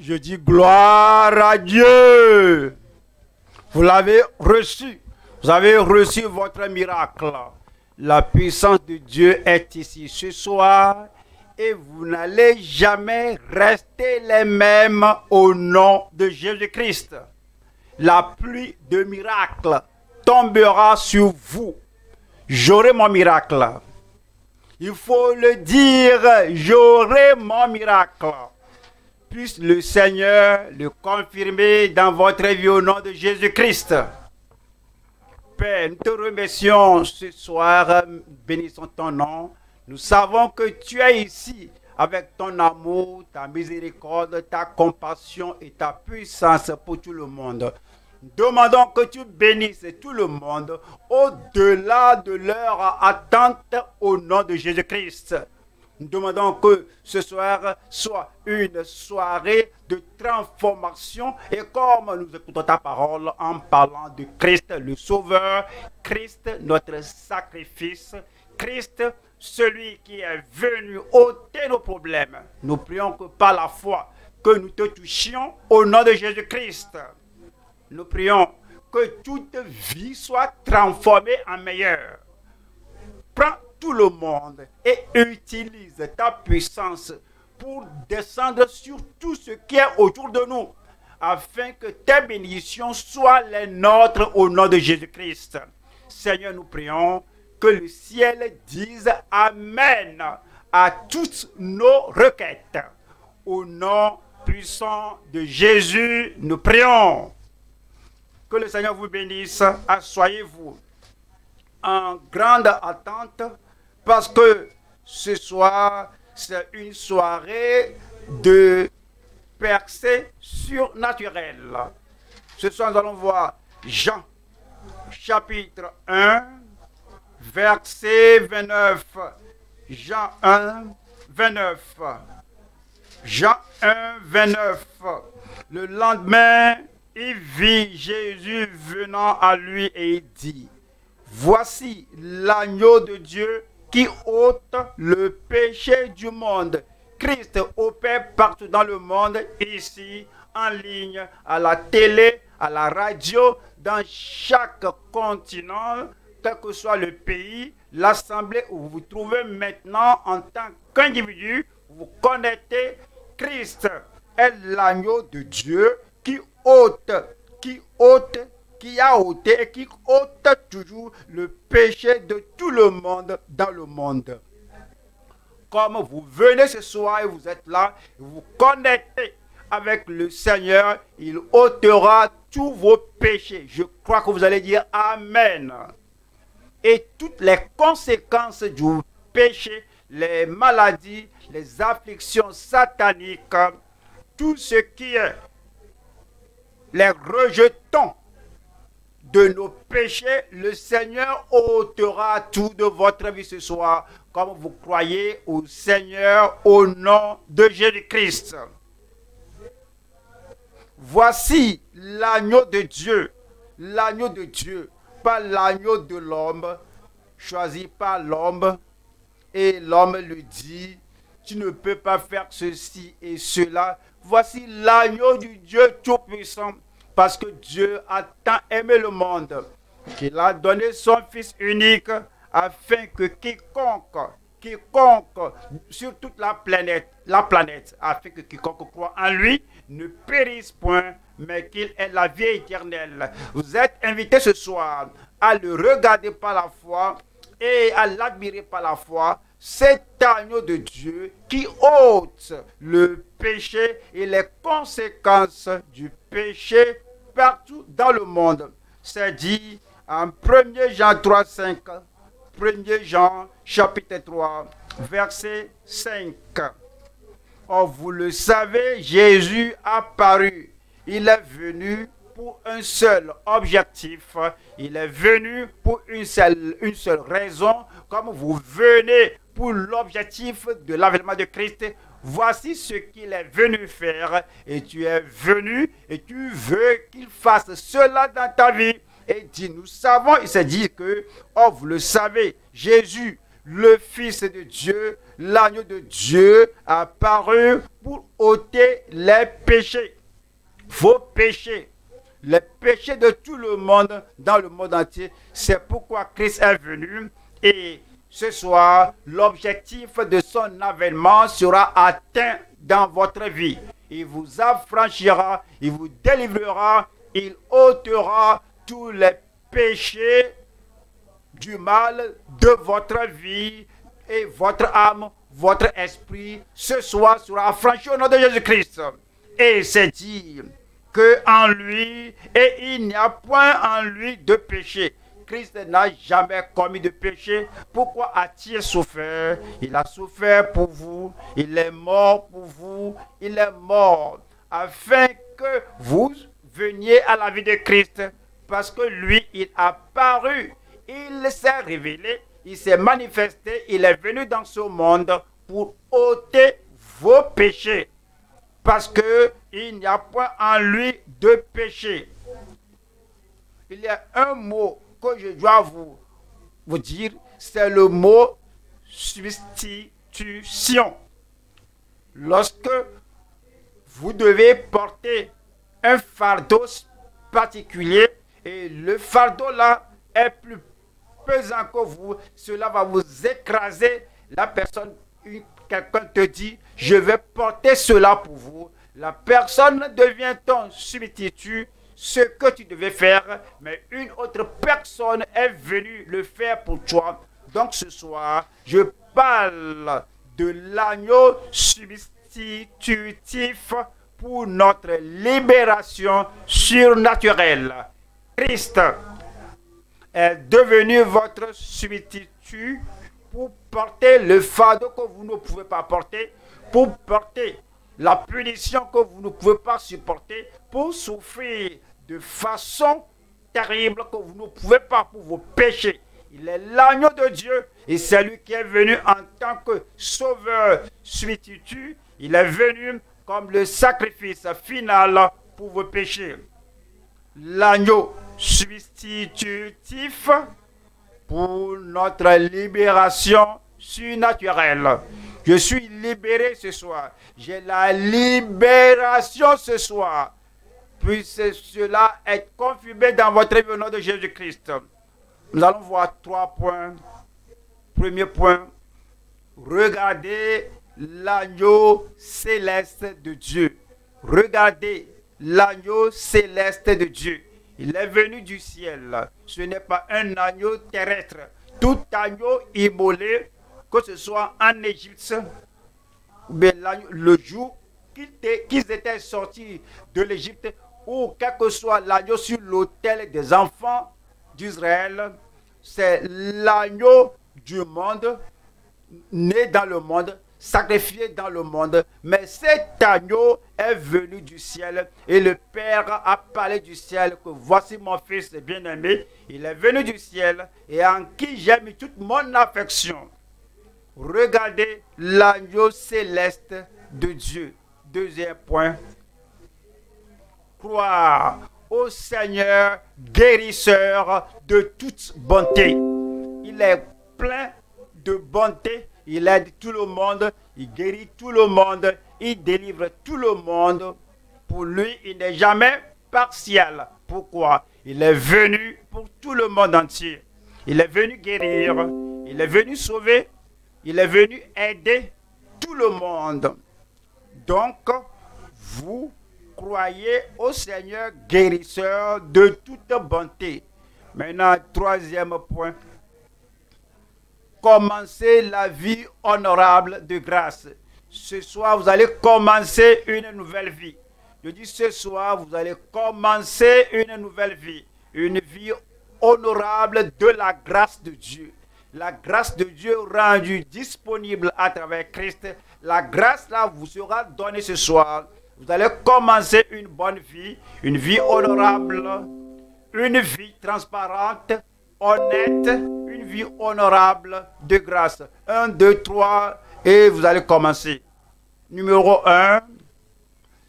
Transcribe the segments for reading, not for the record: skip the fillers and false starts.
Je dis gloire à Dieu. Vous l'avez reçu. Vous avez reçu votre miracle. La puissance de Dieu est ici ce soir et vous n'allez jamais rester les mêmes au nom de Jésus-Christ. La pluie de miracles tombera sur vous. J'aurai mon miracle. Il faut le dire, j'aurai mon miracle. Puisse le Seigneur le confirmer dans votre vie au nom de Jésus-Christ. Père, nous te remercions ce soir, bénissons ton nom. Nous savons que tu es ici avec ton amour, ta miséricorde, ta compassion et ta puissance pour tout le monde. Demandons que tu bénisses tout le monde au-delà de leur attente au nom de Jésus-Christ. Nous demandons que ce soir soit une soirée de transformation et comme nous écoutons ta parole en parlant de Christ le Sauveur, Christ notre sacrifice, Christ celui qui est venu ôter nos problèmes. Nous prions que par la foi que nous te touchions au nom de Jésus-Christ. Nous prions que toute vie soit transformée en meilleure. Prends tout le monde et utilise ta puissance pour descendre sur tout ce qui est autour de nous, afin que tes bénédictions soient les nôtres au nom de Jésus-Christ. Seigneur, nous prions que le ciel dise Amen à toutes nos requêtes. Au nom puissant de Jésus, nous prions. Que le Seigneur vous bénisse. Asseyez-vous en grande attente parce que ce soir, c'est une soirée de percée surnaturelle. Ce soir, nous allons voir Jean, chapitre 1, verset 29. Jean 1, 29. Jean 1, 29. Le lendemain, il vit Jésus venant à lui et il dit, voici l'agneau de Dieu qui ôte le péché du monde. Christ opère partout dans le monde, ici, en ligne, à la télé, à la radio, dans chaque continent, quel que soit le pays, l'assemblée où vous vous trouvez maintenant en tant qu'individu, vous connaissez Christ est l'agneau de Dieu qui ôte, qui a ôté et qui ôte toujours le péché de tout le monde dans le monde. Comme vous venez ce soir et vous êtes là, vous connectez avec le Seigneur, il ôtera tous vos péchés. Je crois que vous allez dire Amen. Et toutes les conséquences du péché, les maladies, les afflictions sataniques, tout ce qui est les rejetons de nos péchés, le Seigneur ôtera tout de votre vie ce soir, comme vous croyez au Seigneur au nom de Jésus-Christ. Voici l'agneau de Dieu, pas l'agneau de l'homme, choisi par l'homme, et l'homme lui dit, tu ne peux pas faire ceci et cela. Voici l'agneau du Dieu Tout-Puissant, parce que Dieu a tant aimé le monde qu'il a donné son Fils unique afin que quiconque sur toute la planète, afin que quiconque croit en lui ne périsse point, mais qu'il ait la vie éternelle. Vous êtes invités ce soir à le regarder par la foi et à l'admirer par la foi, cet agneau de Dieu qui ôte le péché et les conséquences du péché partout dans le monde. C'est dit en 1 Jean 3, 5, 1 Jean chapitre 3, verset 5. Oh, vous le savez, Jésus a paru. Il est venu pour un seul objectif. Il est venu pour une seule raison. Comme vous venez pour l'objectif de l'avènement de Christ, voici ce qu'il est venu faire. Et tu es venu et tu veux qu'il fasse cela dans ta vie. Et dit, nous savons, il s'est dit que, oh, vous le savez, Jésus, le Fils de Dieu, l'agneau de Dieu, apparu pour ôter les péchés, vos péchés, les péchés de tout le monde dans le monde entier. C'est pourquoi Christ est venu et ce soir, l'objectif de son avènement sera atteint dans votre vie. Il vous affranchira, il vous délivrera, il ôtera tous les péchés du mal de votre vie et votre âme, votre esprit, ce soir sera affranchi au nom de Jésus-Christ. Et c'est dit que en lui, et il n'y a point en lui de péché. Christ n'a jamais commis de péché. Pourquoi a-t-il souffert? Il a souffert pour vous. Il est mort pour vous. Il est mort afin que vous veniez à la vie de Christ. Parce que lui, il a paru. Il s'est révélé. Il s'est manifesté. Il est venu dans ce monde pour ôter vos péchés. Parce qu'il n'y a point en lui de péché. Il y a un mot que je dois vous dire, c'est le mot substitution. Lorsque vous devez porter un fardeau particulier et le fardeau là est plus pesant que vous, cela va vous écraser. La personne, quelqu'un te dit, je vais porter cela pour vous. La personne devient ton substitut, ce que tu devais faire, mais une autre personne est venue le faire pour toi. Donc ce soir, je parle de l'agneau substitutif pour notre libération surnaturelle. Christ est devenu votre substitut pour porter le fardeau que vous ne pouvez pas porter, pour porter la punition que vous ne pouvez pas supporter, pour souffrir de façon terrible que vous ne pouvez pas pour vos péchés. Il est l'agneau de Dieu et c'est lui qui est venu en tant que sauveur substitut. Il est venu comme le sacrifice final pour vos péchés. L'agneau substitutif pour notre libération surnaturelle. Je suis libéré ce soir. J'ai la libération ce soir. Puisse cela être confirmé dans votre vie au nom de Jésus-Christ. Nous allons voir 3 points. Premier point, regardez l'agneau céleste de Dieu. Regardez l'agneau céleste de Dieu. Il est venu du ciel. Ce n'est pas un agneau terrestre. Tout agneau immolé, que ce soit en Égypte, mais le jour qu'ils étaient sortis de l'Égypte, ou quel que soit l'agneau sur l'autel des enfants d'Israël, c'est l'agneau du monde, né dans le monde, sacrifié dans le monde. Mais cet agneau est venu du ciel et le Père a parlé du ciel que voici mon fils bien-aimé. Il est venu du ciel et en qui j'ai mis toute mon affection. Regardez l'agneau céleste de Dieu. Deuxième point. Croire au Seigneur guérisseur de toute bonté. Il est plein de bonté. Il aide tout le monde. Il guérit tout le monde. Il délivre tout le monde. Pour lui, il n'est jamais partiel. Pourquoi? Il est venu pour tout le monde entier. Il est venu guérir. Il est venu sauver. Il est venu aider tout le monde. Donc, vous croyez au Seigneur guérisseur de toute bonté. Maintenant, troisième point. Commencez la vie honorable de grâce. Ce soir, vous allez commencer une nouvelle vie. Je dis ce soir, vous allez commencer une nouvelle vie. Une vie honorable de la grâce de Dieu. La grâce de Dieu rendue disponible à travers Christ. La grâce là vous sera donnée ce soir. Vous allez commencer une bonne vie, une vie honorable, une vie transparente, honnête, une vie honorable de grâce. 1, 2, 3 et vous allez commencer. Numéro 1,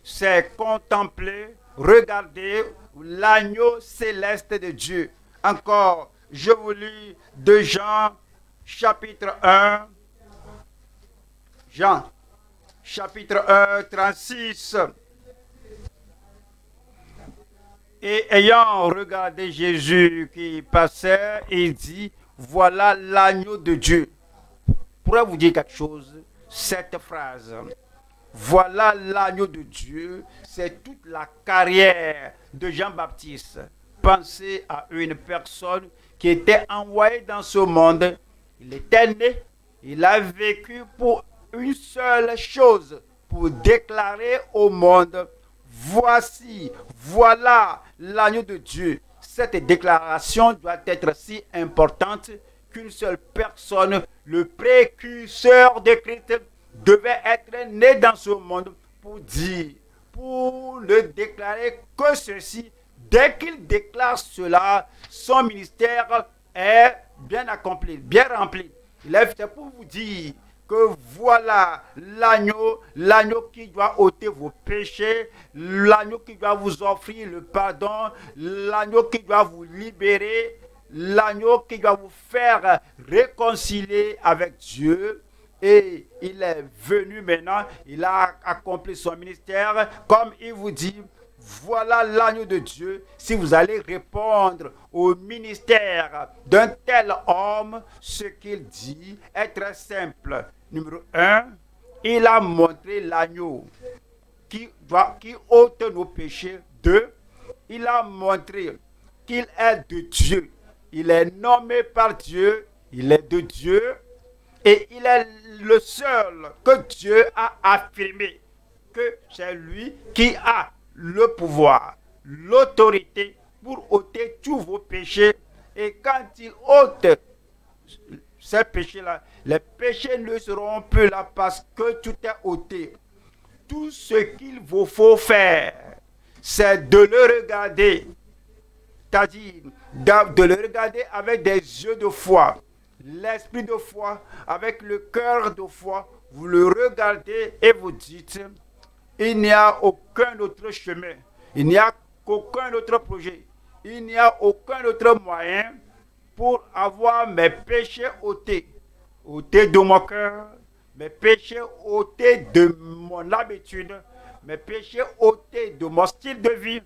c'est contempler, regarder l'agneau céleste de Dieu. Encore, je vous lis 2 Jean chapitre 1, Jean, chapitre 1, 36. Et ayant regardé Jésus qui passait, il dit, voilà l'agneau de Dieu. Pourrais vous dire quelque chose? Cette phrase, voilà l'agneau de Dieu, c'est toute la carrière de Jean-Baptiste. Pensez à une personne qui était envoyée dans ce monde. Il était né, il a vécu pour une seule chose, pour déclarer au monde, voici, voilà l'agneau de Dieu. Cette déclaration doit être si importante qu'une seule personne, le précurseur de Christ, devait être né dans ce monde pour dire, pour ne déclarer que ceci. Dès qu'il déclare cela, son ministère est bien accompli, bien rempli. Il est fait pour vous dire que voilà l'agneau qui doit ôter vos péchés, l'agneau qui doit vous offrir le pardon, l'agneau qui doit vous libérer, l'agneau qui doit vous faire réconcilier avec Dieu. Et il est venu maintenant, il a accompli son ministère, comme il vous dit, voilà l'agneau de Dieu. Si vous allez répondre au ministère d'un tel homme, ce qu'il dit est très simple. Numéro 1, il a montré l'agneau qui ôte nos péchés. 2, il a montré qu'il est de Dieu. Il est nommé par Dieu, il est de Dieu et il est le seul que Dieu a affirmé que c'est lui qui a le pouvoir, l'autorité pour ôter tous vos péchés. Et quand il ôte ces péchés-là, les péchés ne seront plus là parce que tout est ôté. Tout ce qu'il vous faut faire, c'est de le regarder, c'est-à-dire de le regarder avec des yeux de foi, l'esprit de foi, avec le cœur de foi. Vous le regardez et vous dites, il n'y a aucun autre chemin, il n'y a aucun autre projet, il n'y a aucun autre moyen pour avoir mes péchés ôtés. Ôtés de mon cœur, mes péchés ôtés de mon habitude, mes péchés ôtés de mon style de vie.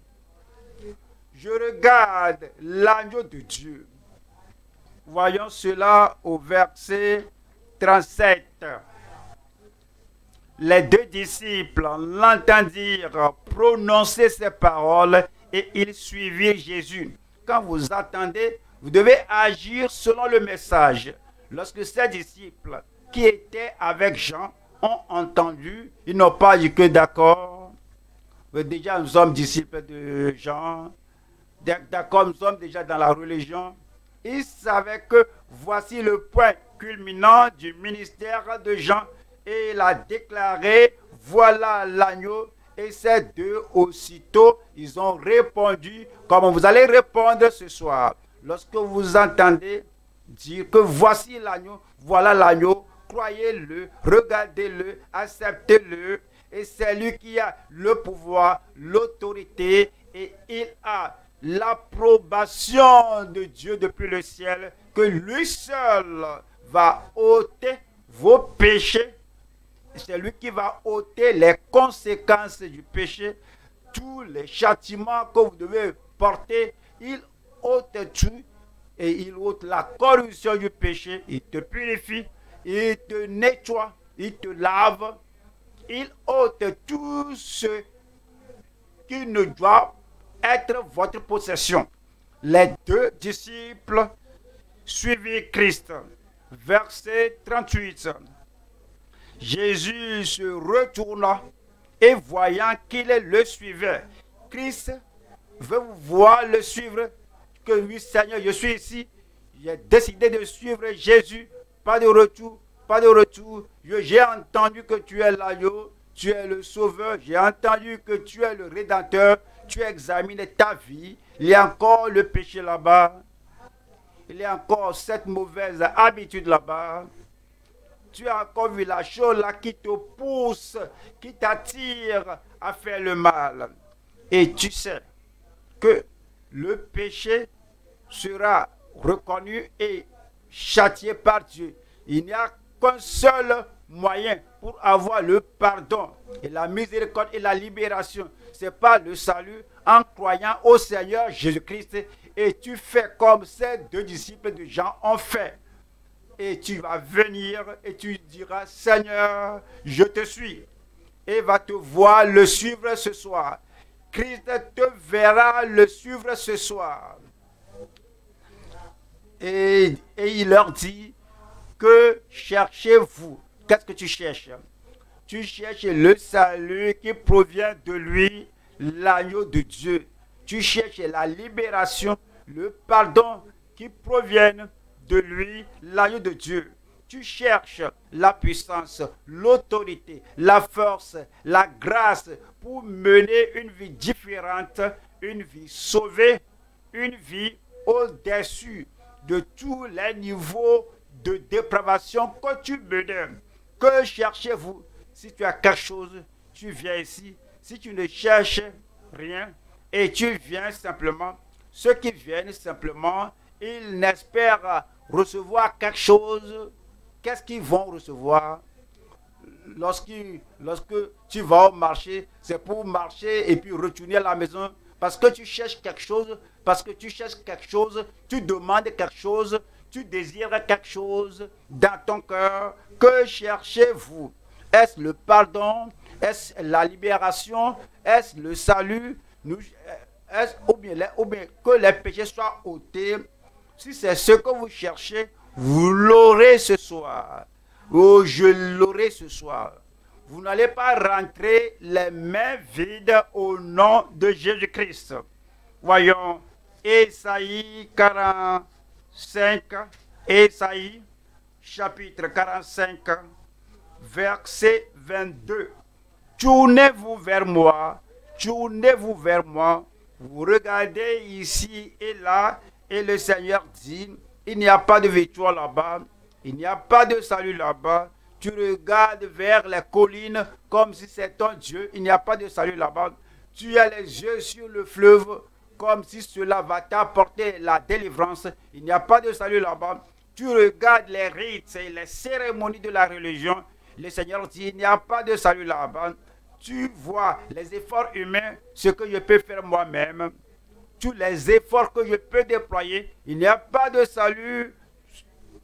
Je regarde l'agneau de Dieu. Voyons cela au verset 37. Les deux disciples l'entendirent prononcer ces paroles et ils suivirent Jésus. Quand vous attendez, vous devez agir selon le message. Lorsque ces disciples qui étaient avec Jean ont entendu, ils n'ont pas dit que d'accord. Déjà, nous sommes disciples de Jean. D'accord, nous sommes déjà dans la religion. Ils savaient que voici le point culminant du ministère de Jean. Et il a déclaré, voilà l'agneau. Et ces deux, aussitôt, ils ont répondu comme vous allez répondre ce soir. Lorsque vous entendez dire que voici l'agneau, voilà l'agneau, croyez-le, regardez-le, acceptez-le. Et c'est lui qui a le pouvoir, l'autorité, et il a l'approbation de Dieu depuis le ciel, que lui seul va ôter vos péchés. C'est lui qui va ôter les conséquences du péché, tous les châtiments que vous devez porter. Il ôte tout et il ôte la corruption du péché. Il te purifie, il te nettoie, il te lave. Il ôte tout ce qui ne doit être votre possession. Les deux disciples suivirent Christ. Verset 38. Jésus se retourna et voyant qu'il le suivait, Christ veut vous voir le suivre, que oui Seigneur, je suis ici, j'ai décidé de suivre Jésus, pas de retour, pas de retour. J'ai entendu que tu es l'agneau, tu es le sauveur, j'ai entendu que tu es le rédempteur, tu examines ta vie, il y a encore le péché là-bas, il y a encore cette mauvaise habitude là-bas. Tu as encore vu la chose là qui te pousse, qui t'attire à faire le mal. Et tu sais que le péché sera reconnu et châtié par Dieu. Il n'y a qu'un seul moyen pour avoir le pardon et la miséricorde et la libération. C'est pas le salut en croyant au Seigneur Jésus-Christ. Et tu fais comme ces deux disciples de Jean ont fait. Et tu vas venir et tu diras, Seigneur, je te suis. Et va te voir le suivre ce soir. Christ te verra le suivre ce soir. Et il leur dit que cherchez-vous. Qu'est-ce que tu cherches? Tu cherches le salut qui provient de lui, l'agneau de Dieu. Tu cherches la libération, le pardon qui provient de lui, l'agneau de Dieu. Tu cherches la puissance, l'autorité, la force, la grâce pour mener une vie différente, une vie sauvée, une vie au-dessus de tous les niveaux de dépravation que tu menais. Que cherchez-vous? Si tu as quelque chose, tu viens ici. Si tu ne cherches rien et tu viens simplement, ceux qui viennent simplement, ils n'espèrent recevoir quelque chose. Qu'est-ce qu'ils vont recevoir? Lorsque tu vas au marché, c'est pour marcher et puis retourner à la maison. Parce que tu cherches quelque chose, tu demandes quelque chose, tu désires quelque chose dans ton cœur. Que cherchez-vous? Est-ce le pardon? Est-ce la libération? Est-ce le salut? Ou bien que les péchés soient ôtés? Si c'est ce que vous cherchez, vous l'aurez ce soir. Oh, je l'aurai ce soir. Vous n'allez pas rentrer les mains vides au nom de Jésus-Christ. Voyons, Ésaïe 45, Ésaïe chapitre 45, verset 22. Tournez-vous vers moi, tournez-vous vers moi. Vous regardez ici et là, et le Seigneur dit, il n'y a pas de victoire là-bas, il n'y a pas de salut là-bas. Tu regardes vers les collines comme si c'était ton Dieu, il n'y a pas de salut là-bas. Tu as les yeux sur le fleuve comme si cela va t'apporter la délivrance, il n'y a pas de salut là-bas. Tu regardes les rites et les cérémonies de la religion, le Seigneur dit, il n'y a pas de salut là-bas. Tu vois les efforts humains, ce que je peux faire moi-même, tous les efforts que je peux déployer, il n'y a pas de salut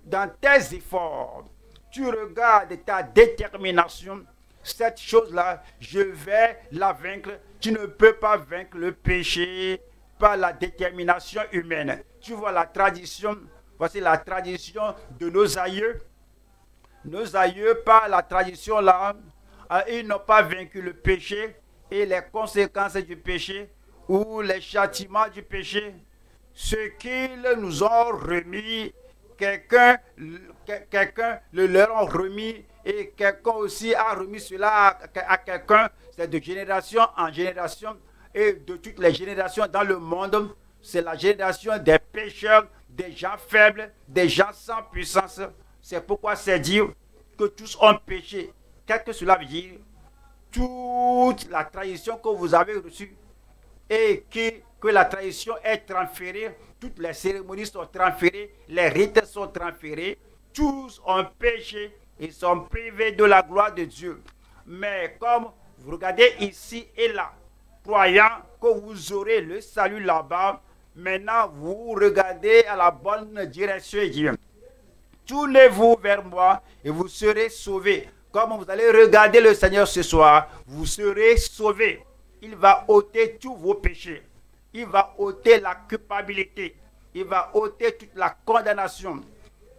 dans tes efforts. Tu regardes ta détermination, cette chose-là, je vais la vaincre. Tu ne peux pas vaincre le péché par la détermination humaine. Tu vois la tradition, voici la tradition de nos aïeux. Nos aïeux, par la tradition là, ils n'ont pas vaincu le péché et les conséquences du péché ou les châtiments du péché. Ce qu'ils nous ont remis, quelqu'un le leur a remis et quelqu'un aussi a remis cela à quelqu'un. C'est de génération en génération et de toutes les générations dans le monde. C'est la génération des pécheurs, des gens faibles, des gens sans puissance. C'est pourquoi c'est dire que tous ont péché. Qu'est-ce que cela veut dire? Toute la tradition que vous avez reçue et que la tradition est transférée, toutes les cérémonies sont transférées, les rites sont transférés, tous ont péché et sont privés de la gloire de Dieu. Mais comme vous regardez ici et là, croyant que vous aurez le salut là-bas, maintenant vous regardez à la bonne direction et dites, tournez-vous vers moi et vous serez sauvés. Comme vous allez regarder le Seigneur ce soir, vous serez sauvés. Il va ôter tous vos péchés. Il va ôter la culpabilité. Il va ôter toute la condamnation.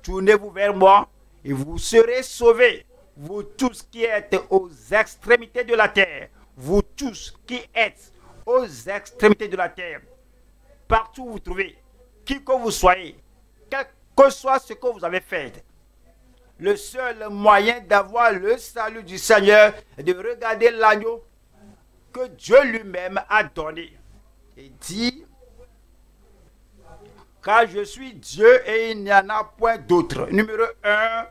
Tournez-vous vers moi et vous serez sauvés. Vous tous qui êtes aux extrémités de la terre. Vous tous qui êtes aux extrémités de la terre. Partout où vous trouvez, qui que vous soyez, quel que soit ce que vous avez fait. Le seul moyen d'avoir le salut du Seigneur est de regarder l'agneau que Dieu lui-même a donné. Et dit, car je suis Dieu et il n'y en a point d'autre. Numéro 1,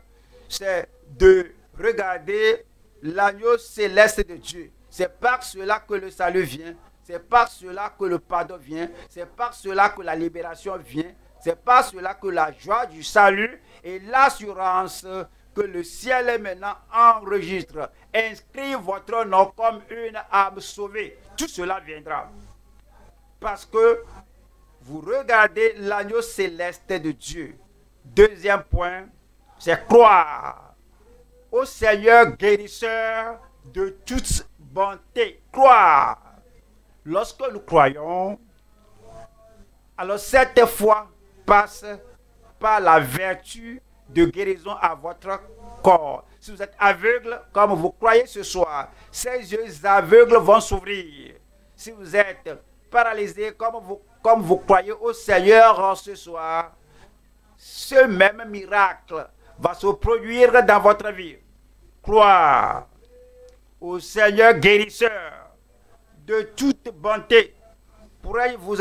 c'est de regarder l'agneau céleste de Dieu. C'est par cela que le salut vient. C'est par cela que le pardon vient. C'est par cela que la libération vient. C'est par cela que la joie du salut et l'assurance que le ciel est maintenant enregistre, inscrit votre nom comme une âme sauvée. Tout cela viendra. Parce que vous regardez l'agneau céleste de Dieu. Deuxième point, c'est croire au Seigneur guérisseur de toute bonté. Croire. Lorsque nous croyons, alors cette foi passe par la vertu de guérison à votre corps. Si vous êtes aveugle, comme vous croyez ce soir, ces yeux aveugles vont s'ouvrir. Si vous êtes paralysé, comme vous croyez au Seigneur ce soir, ce même miracle va se produire dans votre vie. Croire au Seigneur guérisseur de toute bonté. Pourrais-je vous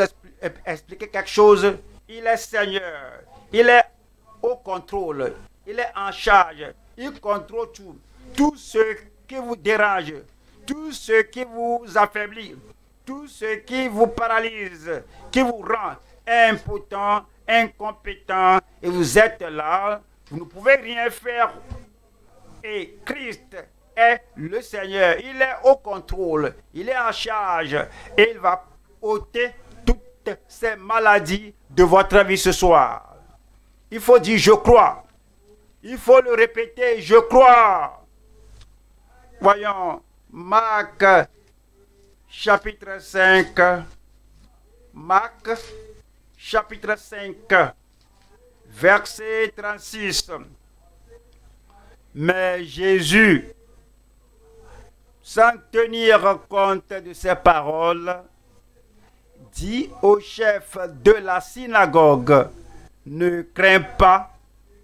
expliquer quelque chose? Il est Seigneur, il est au contrôle, il est en charge, il contrôle tout. Tout ce qui vous dérange, tout ce qui vous affaiblit, tout ce qui vous paralyse, qui vous rend impotent, incompétent, et vous êtes là, vous ne pouvez rien faire. Et Christ est le Seigneur, il est au contrôle, il est en charge, et il va ôter toutes ces maladies de votre vie ce soir. Il faut dire je crois. Il faut le répéter, je crois. Voyons, Marc chapitre 5. Marc chapitre 5, verset 36. Mais Jésus, sans tenir compte de ces paroles, dit au chef de la synagogue, ne crains pas,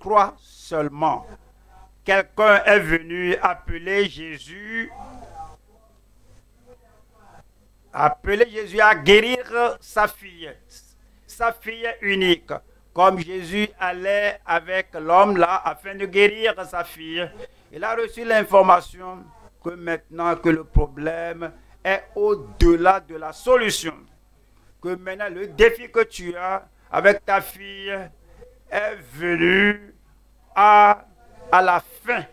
crois seulement. Quelqu'un est venu appeler Jésus à guérir sa fille unique. Comme Jésus allait avec l'homme là afin de guérir sa fille, il a reçu l'information que maintenant que le problème est au-delà de la solution, que maintenant le défi que tu as avec ta fille est venu à la fin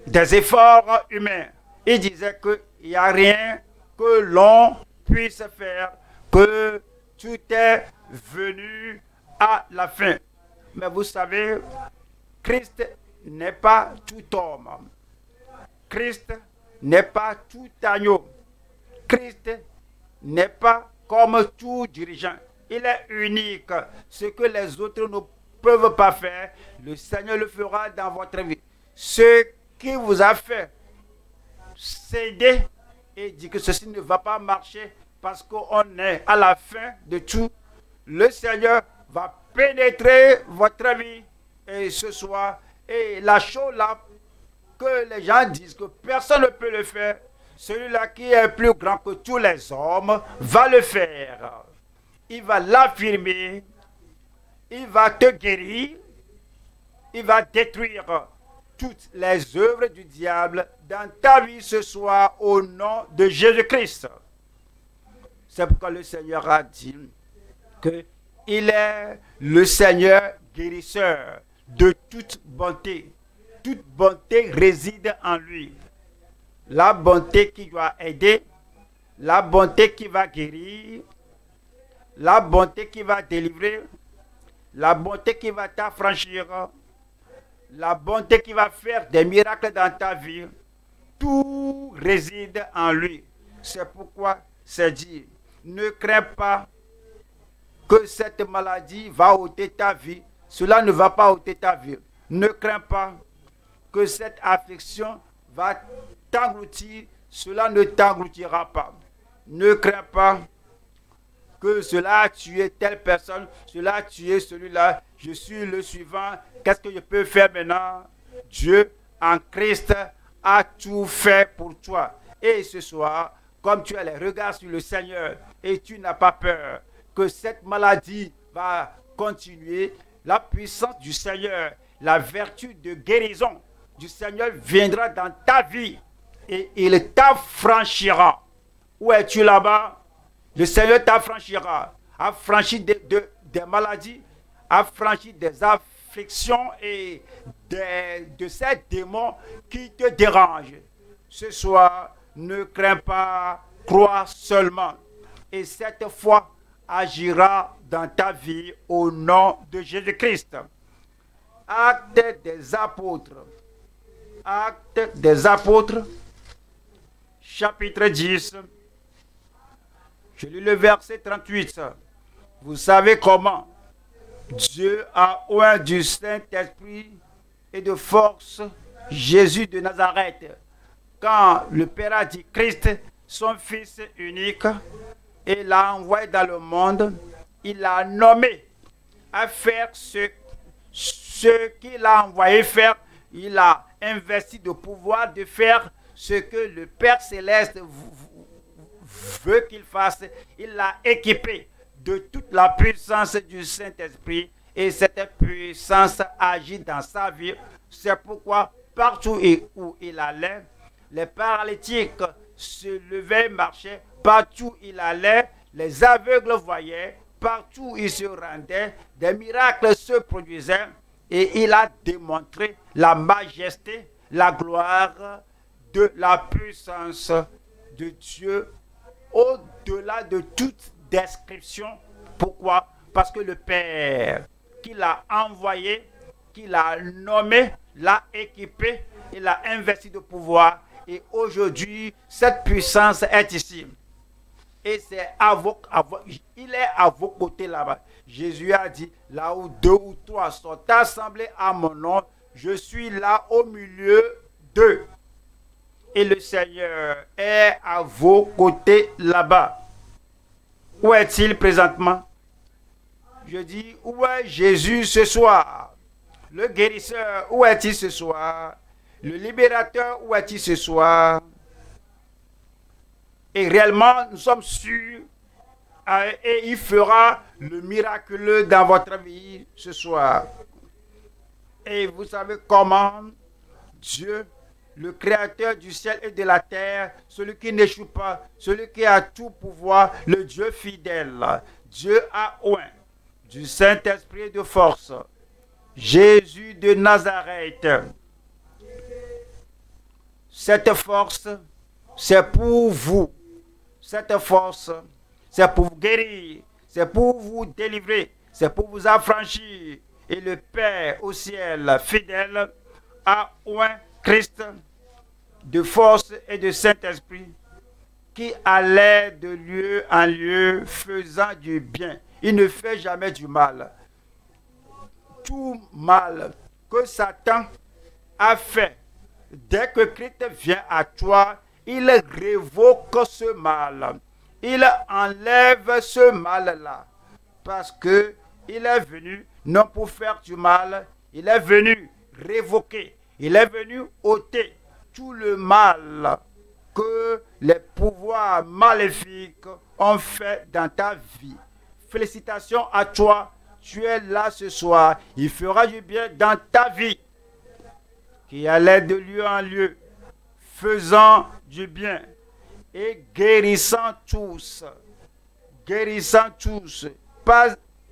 des efforts humains. Il disait qu'il n'y a rien que l'on puisse faire, que tout est venu à la fin. Mais vous savez, Christ n'est pas tout homme. Christ n'est pas tout agneau. Christ n'est pas comme tout dirigeant. Il est unique. Ce que les autres ne peuvent pas faire, le Seigneur le fera dans votre vie. Ce qui vous a fait céder et dit que ceci ne va pas marcher parce qu'on est à la fin de tout, le Seigneur va pénétrer votre vie et ce soir, et la chose là que les gens disent que personne ne peut le faire, celui-là qui est plus grand que tous les hommes va le faire. Il va l'affirmer, il va te guérir, il va détruire toutes les œuvres du diable dans ta vie ce soir au nom de Jésus-Christ. C'est pourquoi le Seigneur a dit qu'il est le Seigneur guérisseur de toute bonté. Toute bonté réside en lui. La bonté qui doit aider, la bonté qui va guérir, la bonté qui va délivrer, la bonté qui va t'affranchir, la bonté qui va faire des miracles dans ta vie, tout réside en lui. C'est pourquoi c'est dit, ne crains pas que cette maladie va ôter ta vie. Cela ne va pas ôter ta vie. Ne crains pas que cette affliction va t'engloutir. Cela ne t'engloutira pas. Ne crains pas que cela a tué telle personne, cela a tué celui-là. Je suis le suivant. Qu'est-ce que je peux faire maintenant? Dieu en Christ a tout fait pour toi. Et ce soir, comme tu as les regards sur le Seigneur et tu n'as pas peur que cette maladie va continuer, la puissance du Seigneur, la vertu de guérison du Seigneur viendra dans ta vie et il t'affranchira. Où es-tu là-bas? Le Seigneur t'affranchira, affranchi des maladies, affranchi des afflictions et de ces démons qui te dérangent. Ce soir, ne crains pas, crois seulement. Et cette foi agira dans ta vie au nom de Jésus-Christ. Actes des apôtres. Actes des apôtres, chapitre 10. Je lis le verset 38. Vous savez comment Dieu a oint du Saint-Esprit et de force Jésus de Nazareth, quand le Père a dit Christ, son Fils unique, et l'a envoyé dans le monde, il l'a nommé à faire ce qu'il a envoyé faire. Il a investi de pouvoir de faire ce que le Père Céleste veut qu'il fasse. Il l'a équipé de toute la puissance du Saint-Esprit et cette puissance agit dans sa vie. C'est pourquoi partout où il allait, les paralytiques se levaient et marchaient. Partout où il allait, les aveugles voyaient. Partout où il se rendait, des miracles se produisaient. Et il a démontré la majesté, la gloire de la puissance de Dieu au-delà de toute description. Pourquoi? Parce que le Père qui l'a envoyé, qui l'a nommé, l'a équipé, il l'a investi de pouvoir. Et aujourd'hui, cette puissance est ici. Et il est à vos côtés là-bas. Jésus a dit, là où 2 ou 3 sont assemblés à mon nom, je suis là au milieu d'eux. Et le Seigneur est à vos côtés là-bas. Où est-il présentement? Je dis, où est Jésus ce soir? Le guérisseur, où est-il ce soir? Le libérateur, où est-il ce soir? Et réellement, nous sommes sûrs, et il fera le miraculeux dans votre vie ce soir. Et vous savez comment Dieu, le créateur du ciel et de la terre, celui qui n'échoue pas, celui qui a tout pouvoir, le Dieu fidèle, Dieu a oint du Saint-Esprit et de force, Jésus de Nazareth. Cette force, c'est pour vous. Cette force, c'est pour vous guérir, c'est pour vous délivrer, c'est pour vous affranchir. Et le Père au ciel, fidèle, a oint Christ de force et de Saint-Esprit, qui allait de lieu en lieu faisant du bien. Il ne fait jamais du mal. Tout mal que Satan a fait, dès que Christ vient à toi, il révoque ce mal. Il enlève ce mal-là. Parce que il est venu non pour faire du mal, il est venu révoquer, il est venu ôter tout le mal que les pouvoirs maléfiques ont fait dans ta vie. Félicitations à toi, tu es là ce soir. Il fera du bien dans ta vie, qui allait de lieu en lieu, faisant du bien et guérissant tous,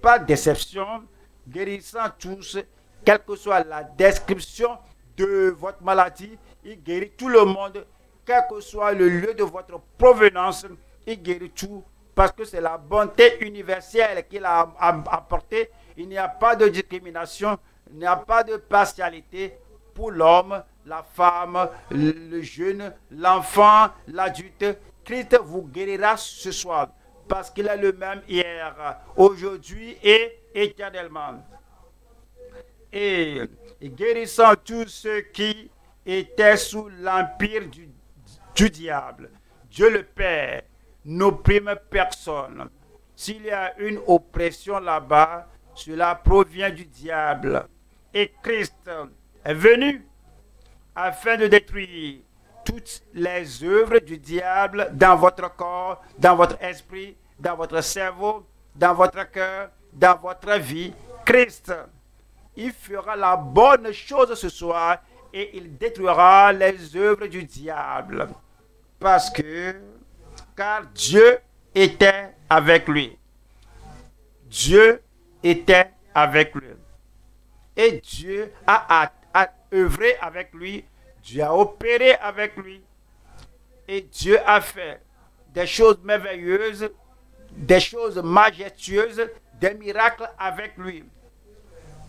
pas d'exception, guérissant tous, quelle que soit la description de votre maladie, il guérit tout le monde, quel que soit le lieu de votre provenance, il guérit tout, parce que c'est la bonté universelle qu'il a apportée. Il n'y a pas de discrimination, il n'y a pas de partialité pour l'homme, la femme, le jeune, l'enfant, l'adulte. Christ vous guérira ce soir parce qu'il est le même hier, aujourd'hui et éternellement. Et guérissant tous ceux qui étaient sous l'empire du diable. Dieu le Père n'opprime personne. S'il y a une oppression là-bas, cela provient du diable. Et Christ est venu afin de détruire toutes les œuvres du diable dans votre corps, dans votre esprit, dans votre cerveau, dans votre cœur, dans votre vie. Christ, il fera la bonne chose ce soir et il détruira les œuvres du diable. Car Dieu était avec lui. Dieu était avec lui. Et Dieu a œuvré avec lui, Dieu a opéré avec lui. Et Dieu a fait des choses merveilleuses, des choses majestueuses, des miracles avec lui.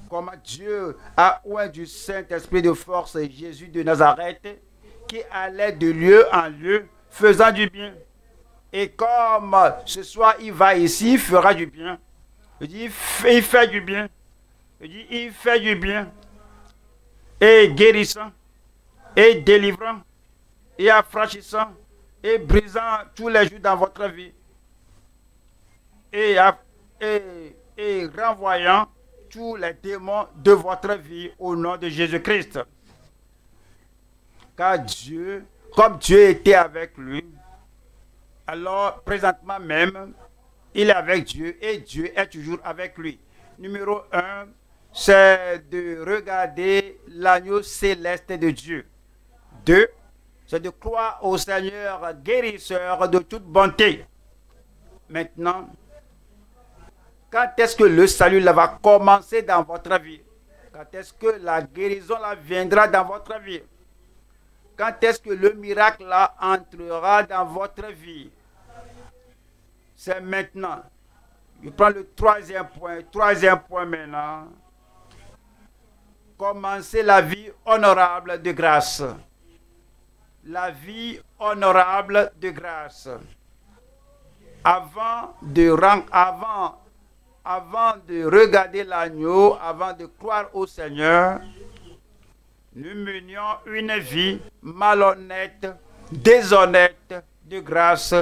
Comme Dieu a oint du Saint-Esprit de force Jésus de Nazareth, qui allait de lieu en lieu, faisant du bien. Et comme ce soir il va ici, il fera du bien. Il dit, il fait du bien. Il dit, il fait du bien. Et guérissant, et délivrant, et affranchissant, et brisant tous les jours dans votre vie. Et renvoyant tous les démons de votre vie au nom de Jésus-Christ. Car Dieu, comme Dieu était avec lui, alors présentement même, il est avec Dieu et Dieu est toujours avec lui. Numéro 1, c'est de regarder l'agneau céleste de Dieu. 2, c'est de croire au Seigneur guérisseur de toute bonté. Maintenant, quand est-ce que le salut là, va commencer dans votre vie? Quand est-ce que la guérison là, viendra dans votre vie? Quand est-ce que le miracle là, entrera dans votre vie? C'est maintenant. Je prends le troisième point. Troisième point maintenant. Commencez la vie honorable de grâce. La vie honorable de grâce. Avant de regarder l'agneau, avant de croire au Seigneur, nous menions une vie malhonnête, déshonnête, de grâce,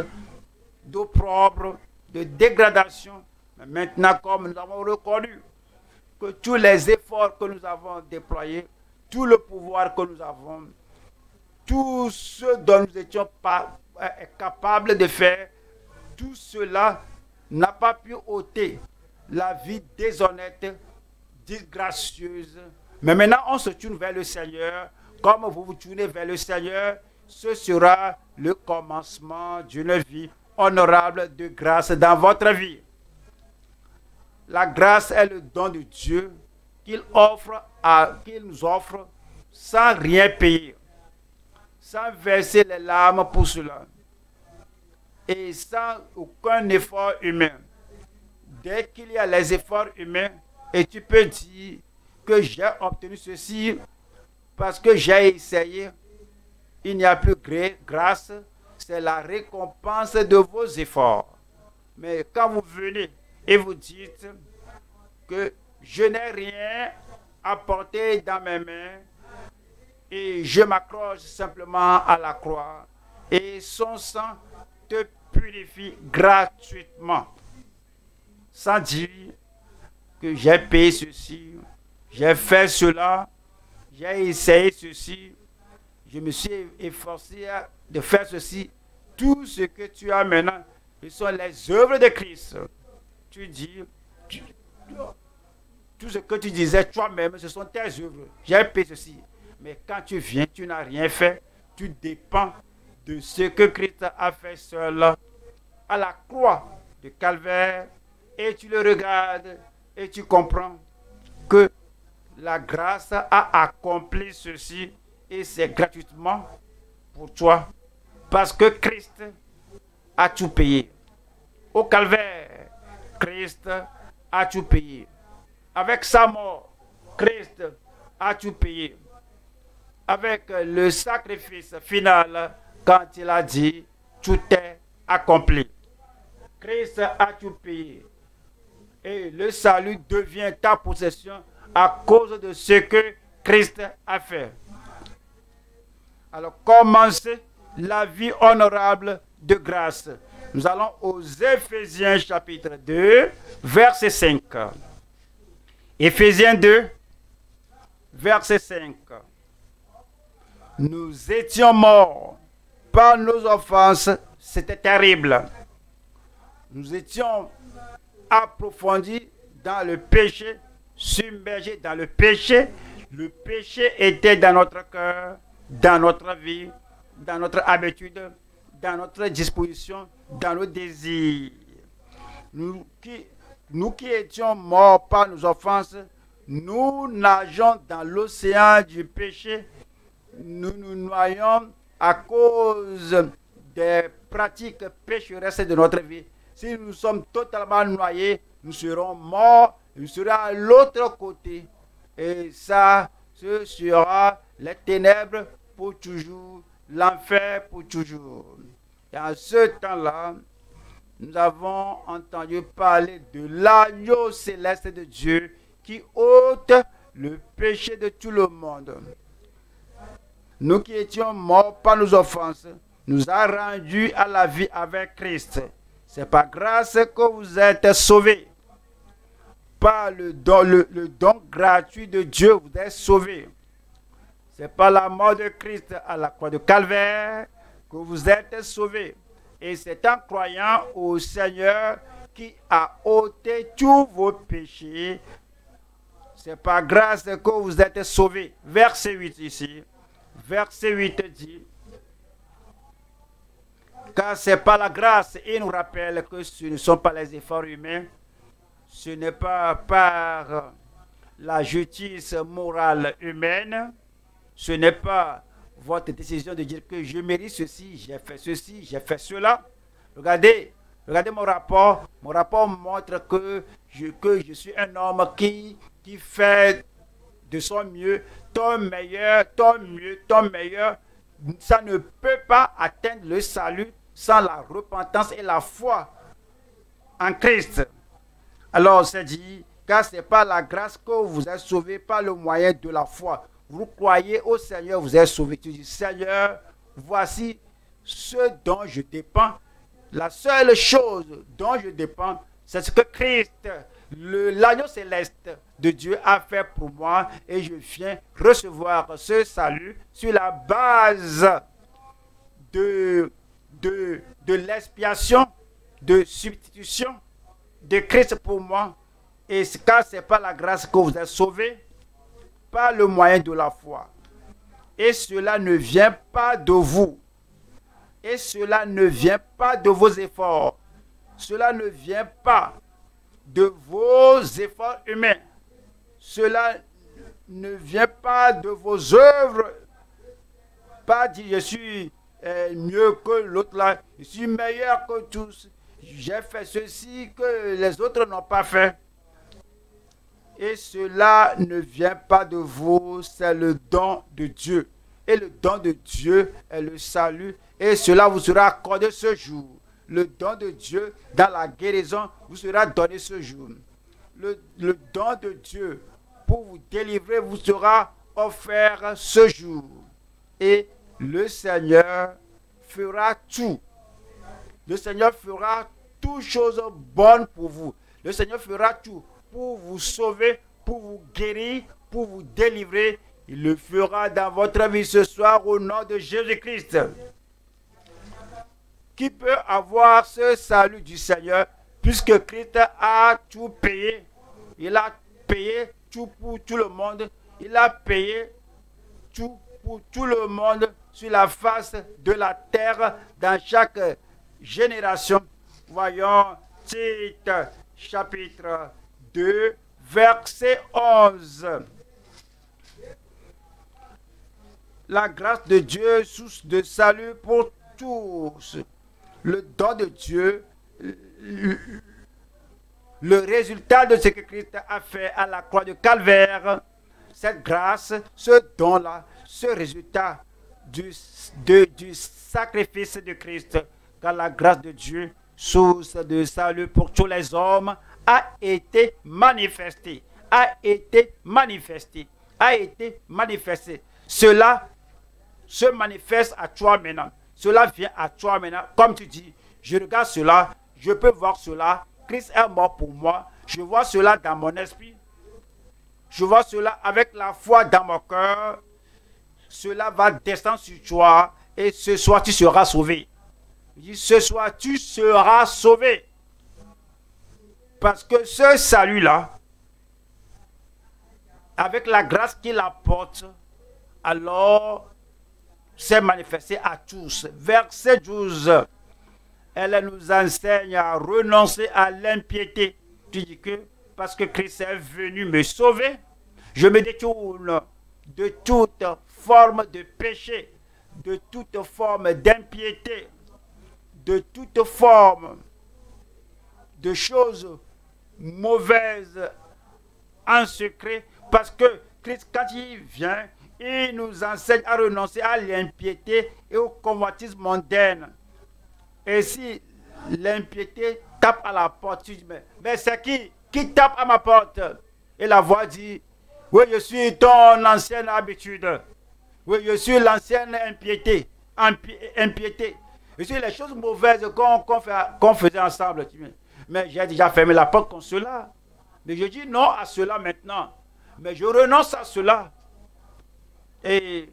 d'opprobre, de dégradation. Mais maintenant, comme nous avons reconnu que tous les efforts que nous avons déployés, tout le pouvoir que nous avons, tout ce dont nous n'étions pas capables de faire, tout cela n'a pas pu ôter la vie déshonnête, disgracieuse. Mais maintenant, on se tourne vers le Seigneur. Comme vous vous tournez vers le Seigneur, ce sera le commencement d'une vie honorable de grâce dans votre vie. La grâce est le don de Dieu qu'il nous offre sans rien payer, sans verser les larmes pour cela et sans aucun effort humain. Dès qu'il y a les efforts humains, et tu peux dire que j'ai obtenu ceci parce que j'ai essayé, il n'y a plus grâce, c'est la récompense de vos efforts. Mais quand vous venez et vous dites que je n'ai rien apporté dans mes mains et je m'accroche simplement à la croix et son sang te purifie gratuitement, sans dire que j'ai payé ceci, j'ai fait cela, j'ai essayé ceci, je me suis efforcé de faire ceci. Tout ce que tu as maintenant, ce sont les œuvres de Christ. Tu dis, tout ce que tu disais toi-même, ce sont tes œuvres. J'ai payé ceci. Mais quand tu viens, tu n'as rien fait. Tu dépends de ce que Christ a fait seul à la croix de Calvaire. Et tu le regardes et tu comprends que la grâce a accompli ceci et c'est gratuitement pour toi. Parce que Christ a tout payé. Au Calvaire, Christ a tout payé. Avec sa mort, Christ a tout payé. Avec le sacrifice final, quand il a dit, tout est accompli. Christ a tout payé. Et le salut devient ta possession à cause de ce que Christ a fait. Alors, commencez la vie honorable de grâce. Nous allons aux Éphésiens chapitre 2, verset 5. Éphésiens 2, verset 5. Nous étions morts par nos offenses, c'était terrible. Nous étions approfondis dans le péché, submergés dans le péché. Le péché était dans notre cœur, dans notre vie, dans notre habitude, dans notre disposition, dans nos désirs. nous qui étions morts par nos offenses, nous nageons dans l'océan du péché. Nous nous noyons à cause des pratiques pécheresses de notre vie. Si nous sommes totalement noyés, nous serons morts, nous serons à l'autre côté. Et ça, ce sera les ténèbres pour toujours, l'enfer pour toujours. Et en ce temps-là, nous avons entendu parler de l'agneau céleste de Dieu qui ôte le péché de tout le monde. Nous qui étions morts par nos offenses, nous a rendus à la vie avec Christ. C'est par grâce que vous êtes sauvés. Par le don gratuit de Dieu, vous êtes sauvés. C'est par la mort de Christ à la croix de Calvaire que vous êtes sauvés. Et c'est en croyant au Seigneur qui a ôté tous vos péchés. C'est par grâce que vous êtes sauvés. Verset 8 ici. Verset 8 dit, car c'est par la grâce, et nous rappelle que ce ne sont pas les efforts humains, ce n'est pas par la justice morale humaine, ce n'est pas votre décision de dire que je mérite ceci, j'ai fait cela. Regardez mon rapport montre que je suis un homme qui fait de son mieux, ton meilleur. Ça ne peut pas atteindre le salut sans la repentance et la foi en Christ. Alors c'est dit, car c'est par la grâce que vous êtes sauvés par le moyen de la foi. Vous croyez au Seigneur, vous êtes sauvés. Tu dis, Seigneur, voici ce dont je dépends. La seule chose dont je dépends, c'est ce que Christ, l'agneau céleste de Dieu a fait pour moi, et je viens recevoir ce salut sur la base de l'expiation, de substitution de Christ pour moi. Et car c'est par la grâce que vous êtes sauvés, par le moyen de la foi. Et cela ne vient pas de vous. Et cela ne vient pas de vos efforts. Cela ne vient pas de vos efforts humains. Cela ne vient pas de vos œuvres. Pas dire je suis mieux que l'autre là. Je suis meilleur que tous. J'ai fait ceci que les autres n'ont pas fait. Et cela ne vient pas de vous, c'est le don de Dieu. Et le don de Dieu est le salut. Et cela vous sera accordé ce jour. Le don de Dieu dans la guérison vous sera donné ce jour. Le don de Dieu pour vous délivrer vous sera offert ce jour. Et le Seigneur fera tout. Le Seigneur fera toutes choses bonnes pour vous. Le Seigneur fera tout pour vous sauver, pour vous guérir, pour vous délivrer. Il le fera dans votre vie ce soir au nom de Jésus-Christ. Qui peut avoir ce salut du Seigneur puisque Christ a tout payé? Il a payé tout pour tout le monde. Il a payé tout pour tout le monde sur la face de la terre dans chaque génération. Voyons Tite chapitre 2, verset 11. La grâce de Dieu, source de salut pour tous. Le don de Dieu, le résultat de ce que Christ a fait à la croix de Calvaire, cette grâce, ce don-là, ce résultat du sacrifice de Christ, car la grâce de Dieu, source de salut pour tous les hommes, a été manifestée, Cela se manifeste à toi maintenant. Cela vient à toi maintenant. Comme tu dis, je regarde cela, je peux voir cela. Christ est mort pour moi. Je vois cela dans mon esprit. Je vois cela avec la foi dans mon cœur. Cela va descendre sur toi et ce soir tu seras sauvé. Je dis, ce soir tu seras sauvé. Parce que ce salut-là, avec la grâce qu'il apporte, alors s'est manifesté à tous. Verset 12. Elle nous enseigne à renoncer à l'impiété Tu dis que parce que Christ est venu me sauver, je me détourne de toute forme de péché, de toute forme d'impiété, de toute forme de choses mauvaises en secret, parce que Christ, quand il vient, il nous enseigne à renoncer à l'impiété et au convoitisme mondaine. Et si l'impiété tape à la porte, tu dis, mais c'est qui tape à ma porte? Et la voix dit, oui, je suis ton ancienne habitude. Oui, je suis l'ancienne impiété. Impiété. Je suis les choses mauvaises qu'on faisait ensemble. Mais j'ai déjà fermé la porte contre cela. Mais je dis non à cela maintenant. Mais je renonce à cela. Et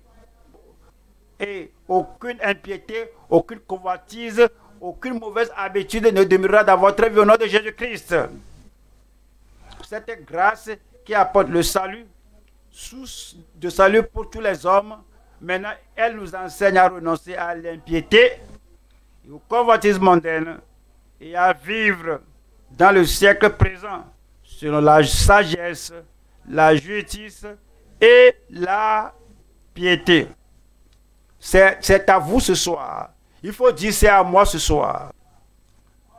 aucune impiété, aucune convoitise, aucune mauvaise habitude ne demeurera dans votre vie au nom de Jésus-Christ. Cette grâce qui apporte le salut, source de salut pour tous les hommes, maintenant elle nous enseigne à renoncer à l'impiété et au convoitisme mondain et à vivre dans le siècle présent selon la sagesse, la justice et la piété. C'est à vous ce soir. Il faut dire c'est à moi ce soir.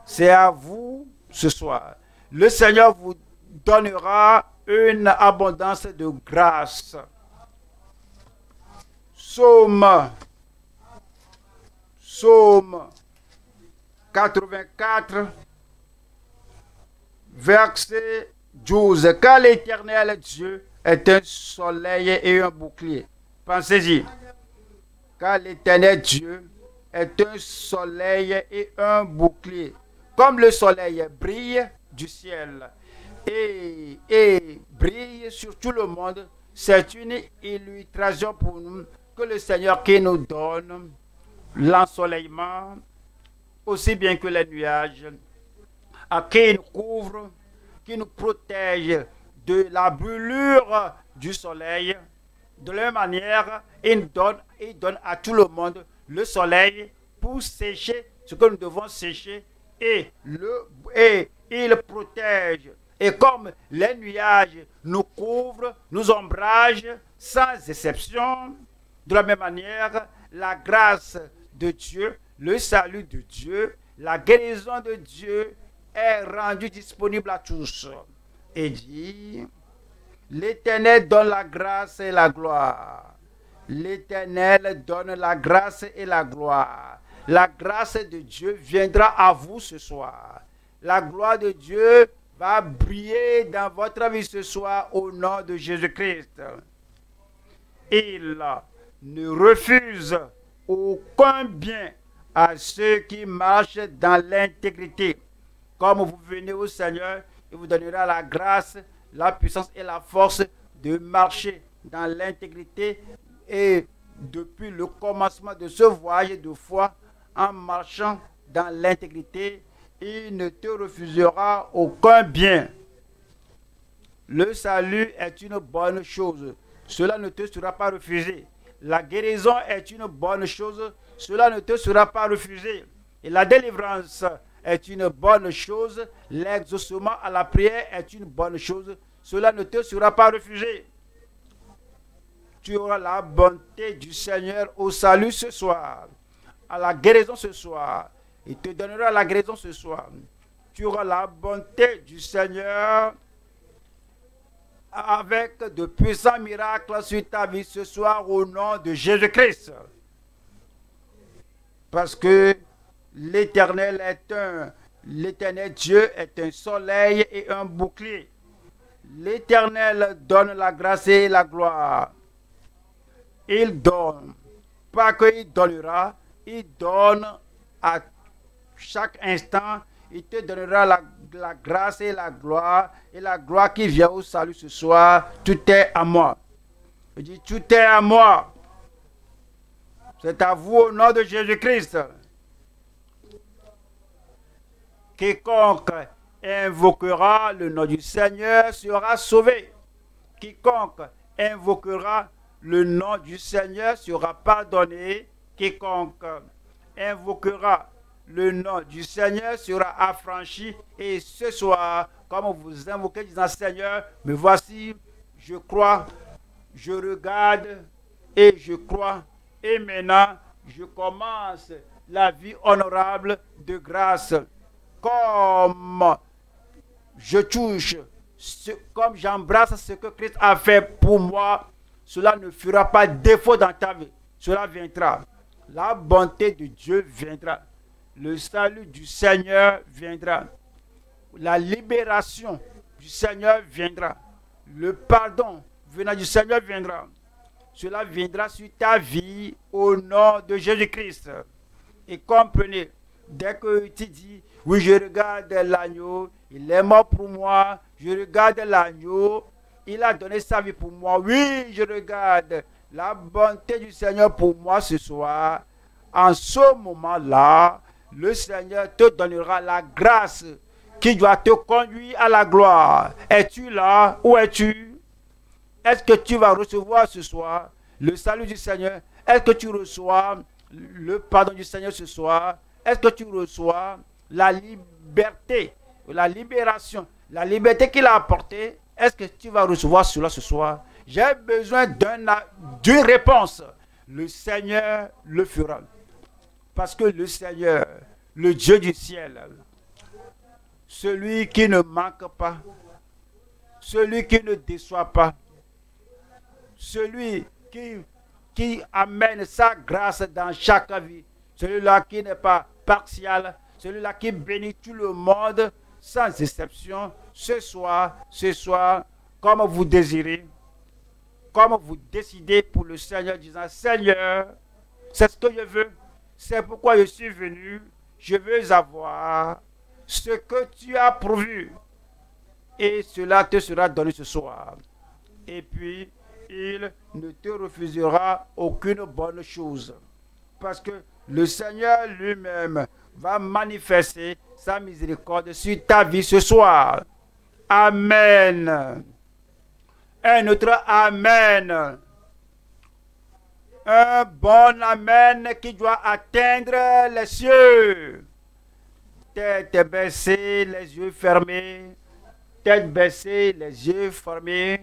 C'est à vous ce soir. Le Seigneur vous donnera une abondance de grâce. Psaume 84, verset 12. Car l'Éternel Dieu est un soleil et un bouclier. Pensez-y. Car l'Éternel Dieu est un soleil et un bouclier. Comme le soleil brille du ciel et brille sur tout le monde, c'est une illustration pour nous que le Seigneur qui nous donne l'ensoleillement aussi bien que les nuages, à qui nous couvre, qui nous protège de la brûlure du soleil. De la même manière, il donne à tout le monde le soleil pour sécher ce que nous devons sécher et il protège. Et comme les nuages nous couvrent, nous ombragent sans exception, de la même manière, la grâce de Dieu, le salut de Dieu, la guérison de Dieu est rendue disponible à tous. Et dit, l'Éternel donne la grâce et la gloire. L'Éternel donne la grâce et la gloire. La grâce de Dieu viendra à vous ce soir. La gloire de Dieu va briller dans votre vie ce soir au nom de Jésus-Christ. Il ne refuse aucun bien à ceux qui marchent dans l'intégrité. Comme vous venez au Seigneur, il vous donnera la grâce, la puissance et la force de marcher dans l'intégrité. Et depuis le commencement de ce voyage de foi, en marchant dans l'intégrité, il ne te refusera aucun bien. Le salut est une bonne chose. Cela ne te sera pas refusé. La guérison est une bonne chose. Cela ne te sera pas refusé. Et la délivrance est une bonne chose. L'exaucement à la prière est une bonne chose. Cela ne te sera pas refusé. Tu auras la bonté du Seigneur au salut ce soir, à la guérison ce soir. Il te donnera la guérison ce soir. Tu auras la bonté du Seigneur avec de puissants miracles sur ta vie ce soir au nom de Jésus-Christ. Parce que l'Éternel Dieu est un soleil et un bouclier. L'Éternel donne la grâce et la gloire. Il donne, pas qu'il donnera, il donne à chaque instant. Il te donnera la grâce et la gloire qui vient au salut ce soir. Tout est à moi. Je dis, tout est à moi. C'est à vous au nom de Jésus-Christ. Quiconque invoquera le nom du Seigneur sera sauvé. Quiconque invoquera le nom du Seigneur sera pardonné. Quiconque invoquera le nom du Seigneur sera affranchi. Et ce soir, comme vous invoquez, disant Seigneur, me voici, je crois, je regarde et je crois. Et maintenant, je commence la vie honorable de grâce. Comme je touche, comme j'embrasse ce que Christ a fait pour moi, cela ne fera pas défaut dans ta vie. Cela viendra. La bonté de Dieu viendra. Le salut du Seigneur viendra. La libération du Seigneur viendra. Le pardon venant du Seigneur viendra. Cela viendra sur ta vie au nom de Jésus-Christ. Et comprenez, dès que tu dis, oui, je regarde l'agneau, il est mort pour moi, je regarde l'agneau, il a donné sa vie pour moi. Oui, je regarde la bonté du Seigneur pour moi ce soir. En ce moment-là, le Seigneur te donnera la grâce qui doit te conduire à la gloire. Es-tu là? Où es-tu? Est-ce que tu vas recevoir ce soir le salut du Seigneur? Est-ce que tu reçois le pardon du Seigneur ce soir? Est-ce que tu reçois la liberté, la libération, la liberté qu'il a apportée? Est-ce que tu vas recevoir cela ce soir? J'ai besoin d'une réponse. Le Seigneur le fera. Parce que le Seigneur, le Dieu du ciel, celui qui ne manque pas, celui qui ne déçoit pas, celui qui amène sa grâce dans chaque vie, celui-là qui n'est pas partial, celui-là qui bénit tout le monde sans exception, ce soir, comme vous désirez, comme vous décidez pour le Seigneur, disant, Seigneur, c'est ce que je veux, c'est pourquoi je suis venu, je veux avoir ce que tu as pourvu, et cela te sera donné ce soir. Et puis, il ne te refusera aucune bonne chose. Parce que le Seigneur lui-même va manifester sa miséricorde sur ta vie ce soir. Amen. Un autre Amen. Un bon Amen qui doit atteindre les cieux. Tête baissée, les yeux fermés. Tête baissée, les yeux fermés.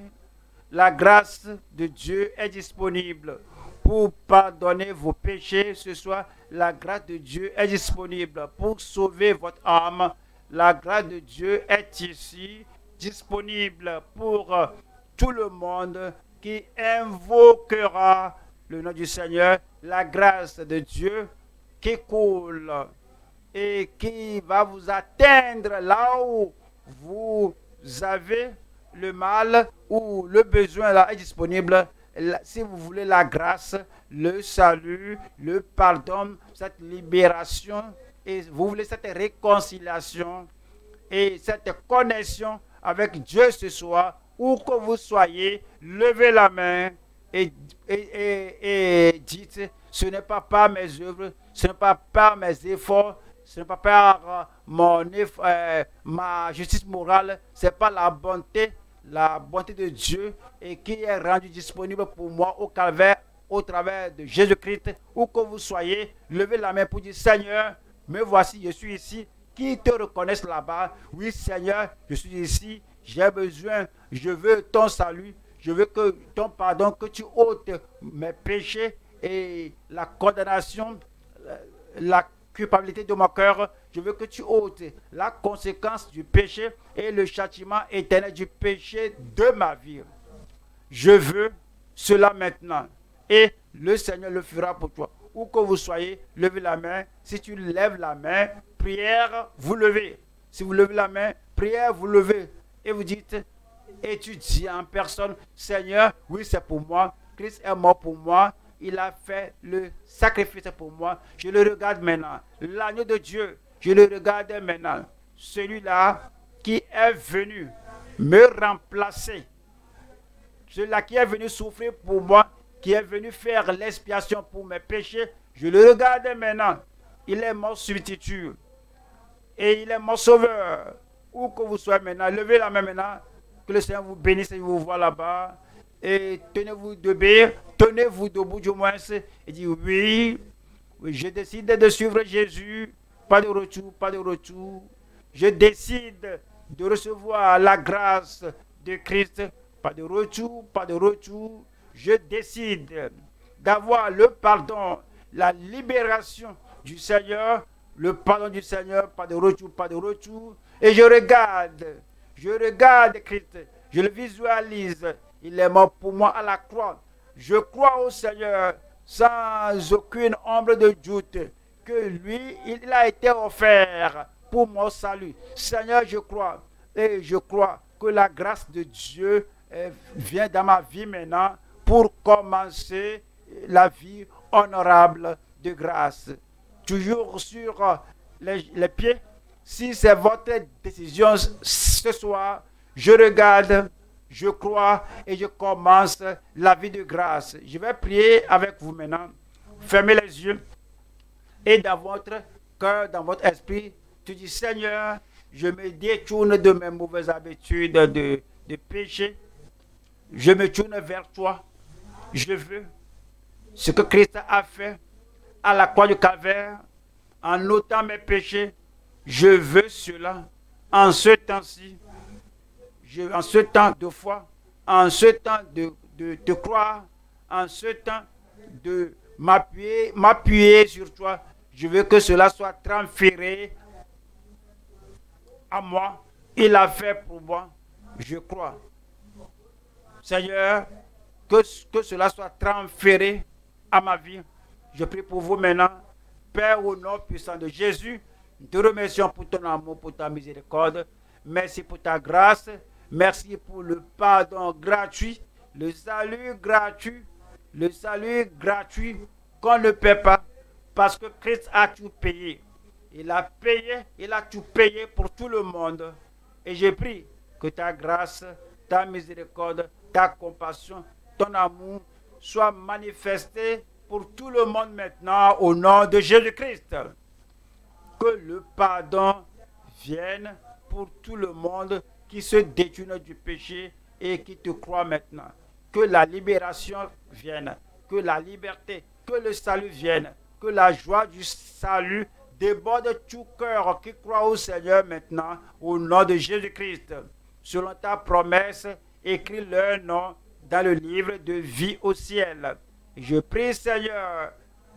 La grâce de Dieu est disponible pour pardonner vos péchés ce soir. La grâce de Dieu est disponible pour sauver votre âme. La grâce de Dieu est ici, disponible pour tout le monde qui invoquera le nom du Seigneur. La grâce de Dieu qui coule et qui va vous atteindre là où vous avez le mal ou le besoin là est disponible. Si vous voulez la grâce, le salut, le pardon, cette libération, et vous voulez cette réconciliation et cette connexion avec Dieu ce soir, où que vous soyez, levez la main et dites, ce n'est pas par mes œuvres, ce n'est pas par mes efforts, ce n'est pas par ma justice morale, c'est pas la bonté de Dieu et qui est rendue disponible pour moi au calvaire au travers de Jésus-Christ. Où que vous soyez, levez la main pour dire, Seigneur, me voici, je suis ici. Qui te reconnaissent là-bas? Oui, Seigneur, je suis ici, j'ai besoin, je veux ton salut, je veux que ton pardon, que tu ôtes mes péchés et la condamnation, la culpabilité de mon cœur. Je veux que tu ôtes la conséquence du péché et le châtiment éternel du péché de ma vie. Je veux cela maintenant. Et le Seigneur le fera pour toi. Où que vous soyez, levez la main. Si tu lèves la main, prière, vous levez. Si vous levez la main, prière, vous levez. Et vous dites, et tu dis en personne, Seigneur, oui, c'est pour moi. Christ est mort pour moi. Il a fait le sacrifice pour moi. Je le regarde maintenant. L'agneau de Dieu, je le regarde maintenant. Celui-là qui est venu me remplacer. Celui-là qui est venu souffrir pour moi, qui est venu faire l'expiation pour mes péchés. Je le regarde maintenant. Il est mon substitut. Et il est mon sauveur. Où que vous soyez maintenant, levez la main maintenant. Que le Seigneur vous bénisse et vous voit là-bas. Et tenez-vous debout, tenez-vous debout du moins et dites oui, je décide de suivre Jésus, pas de retour, pas de retour. Je décide de recevoir la grâce de Christ, pas de retour, pas de retour. Je décide d'avoir le pardon, la libération du Seigneur, le pardon du Seigneur, pas de retour, pas de retour. Et je regarde Christ, je le visualise, il est mort pour moi à la croix. Je crois au Seigneur sans aucune ombre de doute que lui, il a été offert pour mon salut. Seigneur, je crois, et je crois que la grâce de Dieu vient dans ma vie maintenant pour commencer la vie honorable de grâce. Toujours sur les pieds. Si c'est votre décision ce soir, je regarde, je crois et je commence la vie de grâce. Je vais prier avec vous maintenant. Fermez les yeux et dans votre cœur, dans votre esprit, tu dis Seigneur, je me détourne de mes mauvaises habitudes de péché. Je me tourne vers toi. Je veux ce que Christ a fait à la croix du Calvaire en ôtant mes péchés. Je veux cela en ce temps-ci, en ce temps de foi, en ce temps de croire, en ce temps de m'appuyer sur toi. Je veux que cela soit transféré à moi. Il a fait pour moi. Je crois. Seigneur, que cela soit transféré à ma vie. Je prie pour vous maintenant. Père, au nom puissant de Jésus, nous te remercions pour ton amour, pour ta miséricorde. Merci pour ta grâce. Merci pour le pardon gratuit, le salut gratuit qu'on ne paie pas parce que Christ a tout payé. Il a tout payé pour tout le monde. Et je prie que ta grâce, ta miséricorde, ta compassion, ton amour soient manifestés pour tout le monde maintenant au nom de Jésus-Christ. Que le pardon vienne pour tout le monde qui se détourne du péché et qui te croit maintenant. Que la libération vienne, que la liberté, que le salut vienne, que la joie du salut déborde tout cœur qui croit au Seigneur maintenant, au nom de Jésus-Christ. Selon ta promesse, écris leur nom dans le livre de vie au ciel. Je prie, Seigneur,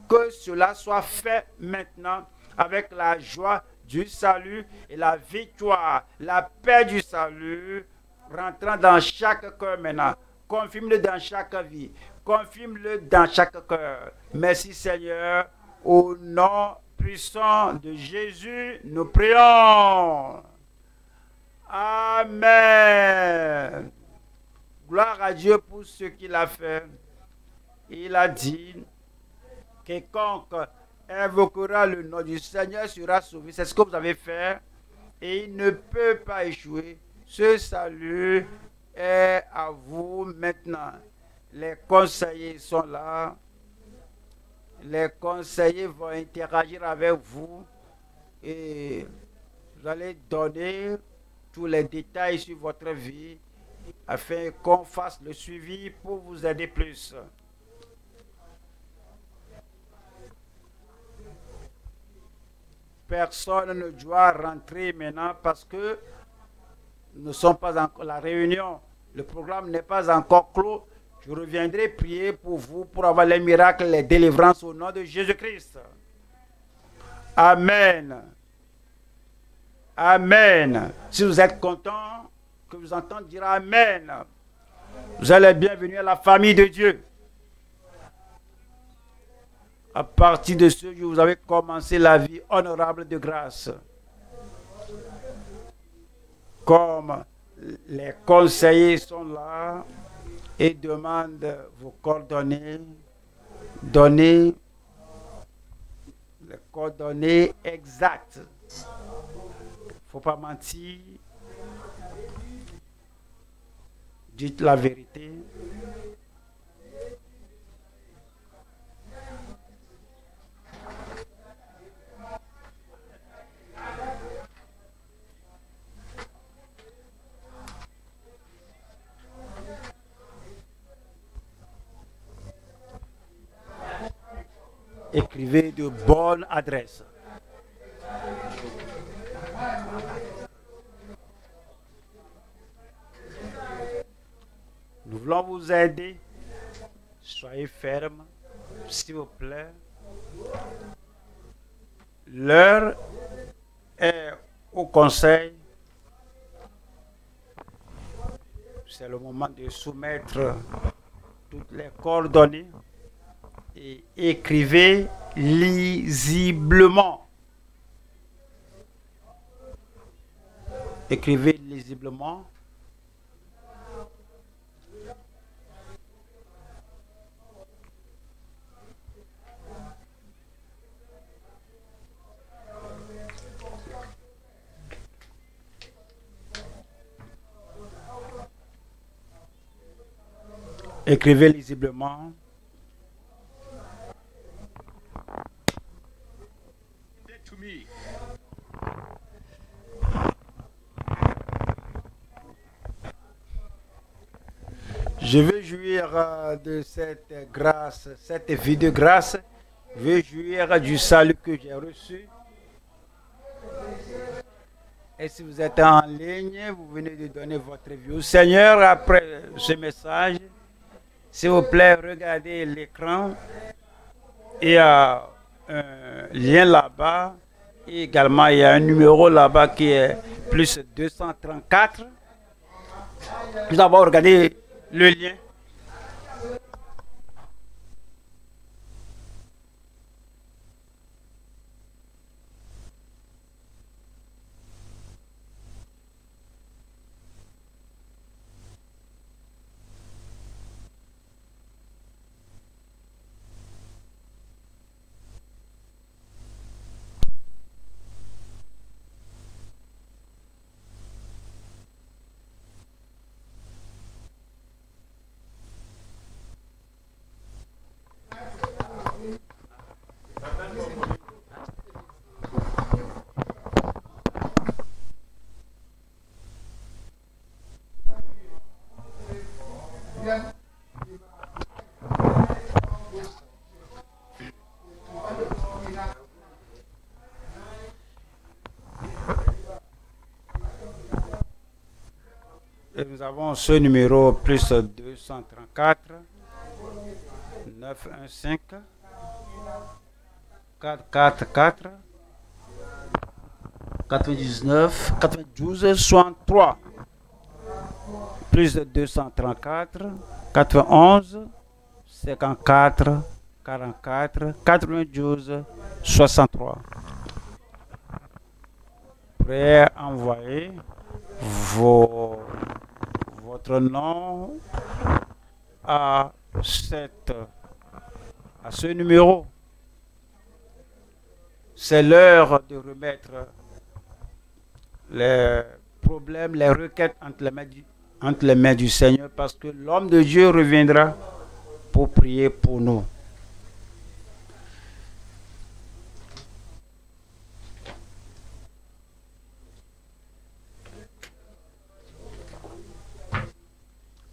que cela soit fait maintenant avec la joie du salut et la victoire, la paix du salut, rentrant dans chaque cœur maintenant. Confirme-le dans chaque vie. Confirme-le dans chaque cœur. Merci, Seigneur. Au nom puissant de Jésus, nous prions. Amen. Gloire à Dieu pour ce qu'il a fait. Il a dit, quiconque invoquera le nom du Seigneur sera sauvé. C'est ce que vous avez fait. Et il ne peut pas échouer. Ce salut est à vous maintenant. Les conseillers sont là. Les conseillers vont interagir avec vous. Et vous allez donner tous les détails sur votre vie afin qu'on fasse le suivi pour vous aider plus. Personne ne doit rentrer maintenant parce que nous ne sommes pas encore la réunion. Le programme n'est pas encore clos. Je reviendrai prier pour vous pour avoir les miracles, les délivrances au nom de Jésus-Christ. Amen. Amen. Si vous êtes content, que vous entendez dire Amen. Vous allez bienvenue à la famille de Dieu. À partir de ce jour, vous avez commencé la vie honorable de grâce. Comme les conseillers sont là et demandent vos coordonnées, donnez les coordonnées exactes. Il ne faut pas mentir. Dites la vérité. Écrivez de bonnes adresses. Nous voulons vous aider. Soyez fermes, s'il vous plaît. L'heure est au conseil. C'est le moment de soumettre toutes les coordonnées et écrivez lisiblement. Écrivez lisiblement. Écrivez lisiblement. Je veux jouir de cette grâce, cette vie de grâce. Je veux jouir du salut que j'ai reçu. Et si vous êtes en ligne, vous venez de donner votre vie au Seigneur après ce message. S'il vous plaît, regardez l'écran. Il y a un lien là-bas. Et également, il y a un numéro là-bas qui est plus 234. Nous avons regardé le lien. Et nous avons ce numéro plus 234 915 444 99 92 63 plus 234 91 54 44 92 63. Prêt à envoyer votre nom à ce numéro. C'est l'heure de remettre les problèmes, les requêtes entre les mains du Seigneur, parce que l'homme de Dieu reviendra pour prier pour nous.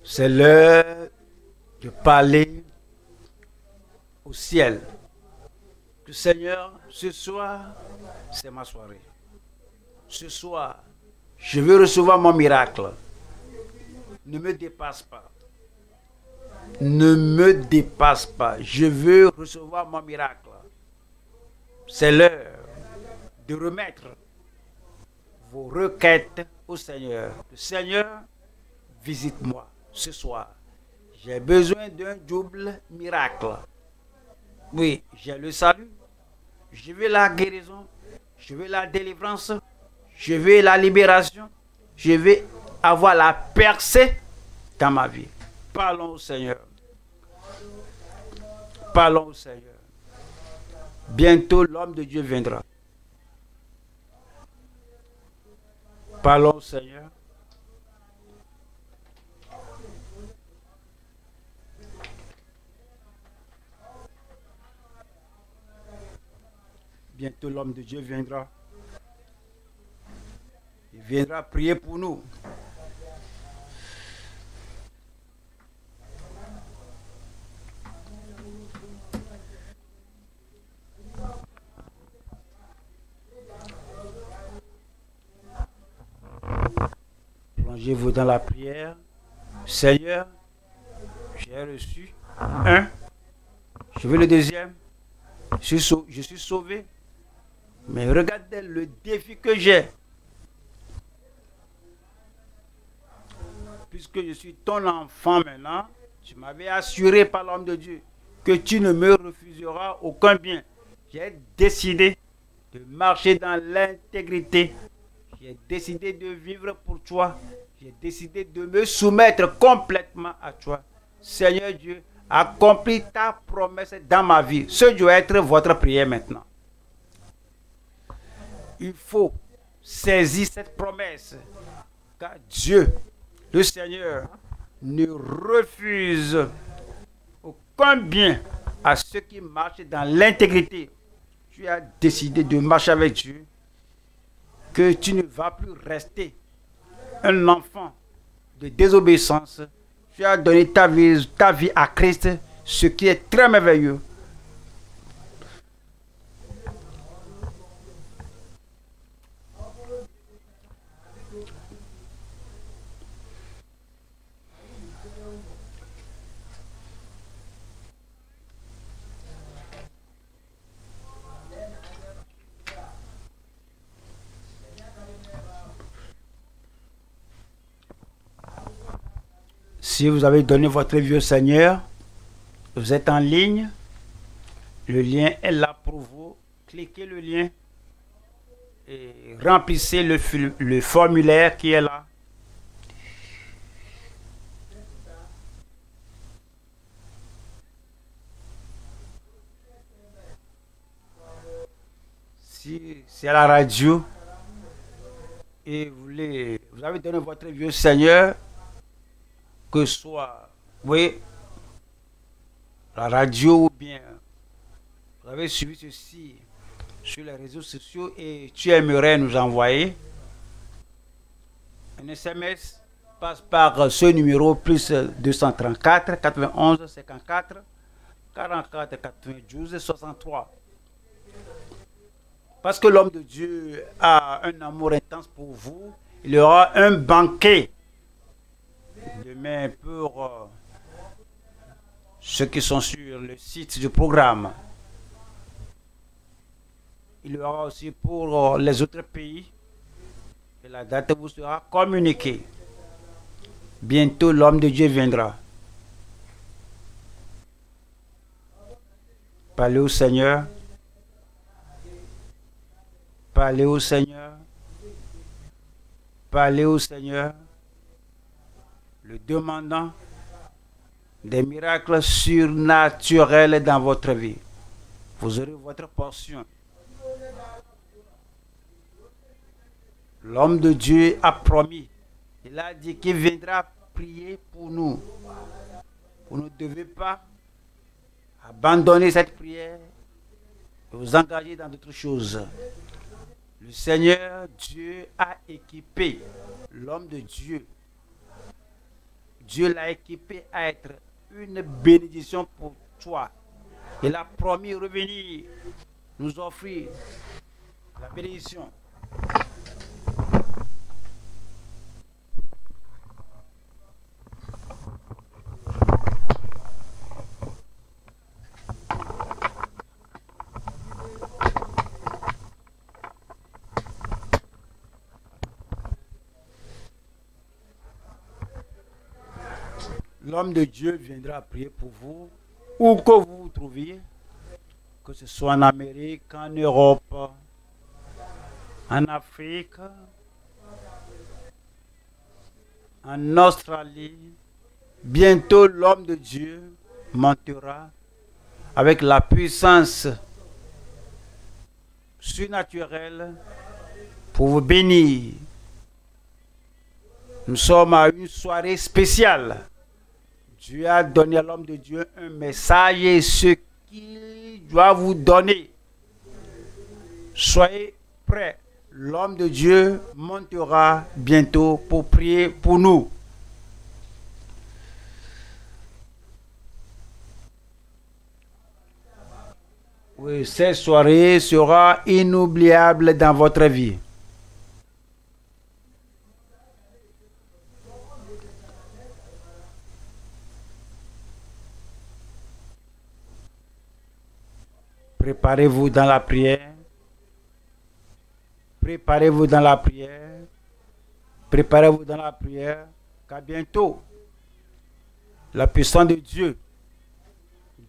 C'est l'heure de parler au ciel. Le Seigneur, ce soir, c'est ma soirée. Ce soir, je veux recevoir mon miracle. Ne me dépasse pas. Ne me dépasse pas. Je veux recevoir mon miracle. C'est l'heure de remettre vos requêtes au Seigneur. Le Seigneur, visite-moi ce soir. J'ai besoin d'un double miracle. Oui, j'ai le salut. Je veux la guérison. Je veux la délivrance. Je veux la libération. Je veux avoir la percée dans ma vie. Parlons au Seigneur. Parlons au Seigneur. Bientôt, l'homme de Dieu viendra. Parlons au Seigneur. Bientôt, l'homme de Dieu viendra. Il viendra prier pour nous. Plongez-vous dans la prière. Seigneur, J'ai reçu un. Je veux le deuxième. Je suis sauvé. Mais regardez le défi que j'ai. Puisque je suis ton enfant maintenant, tu m'avais assuré par l'homme de Dieu que tu ne me refuseras aucun bien. J'ai décidé de marcher dans l'intégrité. J'ai décidé de vivre pour toi. J'ai décidé de me soumettre complètement à toi. Seigneur Dieu, accomplis ta promesse dans ma vie. Ce doit être votre prière maintenant. Il faut saisir cette promesse. Car Dieu, le Seigneur, ne refuse aucun bien à ceux qui marchent dans l'intégrité. Tu as décidé de marcher avec Dieu, que tu ne vas plus rester un enfant de désobéissance. Tu as donné ta vie à Christ, ce qui est très merveilleux. Si vous avez donné votre vie au Seigneur, vous êtes en ligne, le lien est là pour vous. Cliquez le lien et remplissez le formulaire qui est là. Si c'est à la radio et vous avez donné votre vie au Seigneur, que ce soit, oui, la radio ou bien vous avez suivi ceci sur les réseaux sociaux et tu aimerais nous envoyer un SMS, passe par ce numéro plus 234 91 54 44 92 63. Parce que l'homme de Dieu a un amour intense pour vous, il y aura un banquet demain pour ceux qui sont sur le site du programme. Il y aura aussi pour les autres pays. Et la date vous sera communiquée. Bientôt, l'homme de Dieu viendra. Parlez au Seigneur. Parlez au Seigneur. Parlez au Seigneur. Le demandant des miracles surnaturels dans votre vie. Vous aurez votre portion. L'homme de Dieu a promis. Il a dit qu'il viendra prier pour nous. Vous ne devez pas abandonner cette prière et vous engager dans d'autres choses. Le Seigneur Dieu a équipé l'homme de Dieu. Dieu l'a équipé à être une bénédiction pour toi. Il a promis revenir nous offrir la bénédiction. L'homme de Dieu viendra prier pour vous, où que vous vous trouviez, que ce soit en Amérique, en Europe, en Afrique, en Australie. Bientôt, l'homme de Dieu montera avec la puissance surnaturelle pour vous bénir. Nous sommes à une soirée spéciale. Dieu a donné à l'homme de Dieu un message et ce qu'il doit vous donner. Soyez prêts. L'homme de Dieu montera bientôt pour prier pour nous. Oui, cette soirée sera inoubliable dans votre vie. Préparez-vous dans la prière. Préparez-vous dans la prière. Préparez-vous dans la prière. Car bientôt, la puissance de Dieu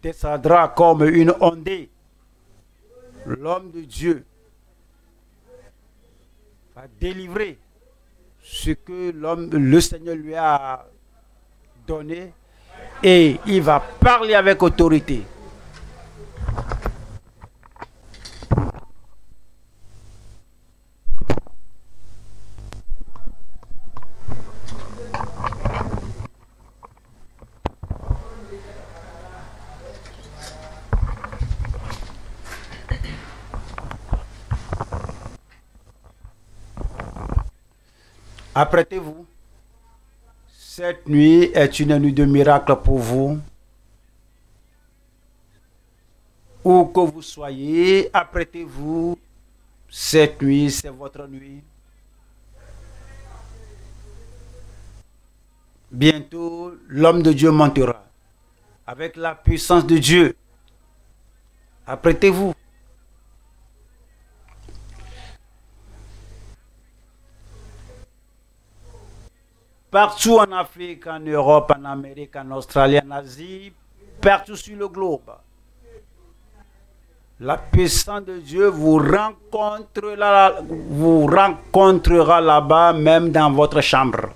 descendra comme une ondée. L'homme de Dieu va délivrer ce que le Seigneur lui a donné et il va parler avec autorité. Apprêtez-vous. Cette nuit est une nuit de miracle pour vous. Où que vous soyez, apprêtez-vous. Cette nuit, c'est votre nuit. Bientôt, l'homme de Dieu montera avec la puissance de Dieu. Apprêtez-vous. Partout en Afrique, en Europe, en Amérique, en Australie, en Asie, partout sur le globe. La puissance de Dieu vous rencontrera là-bas, même dans votre chambre.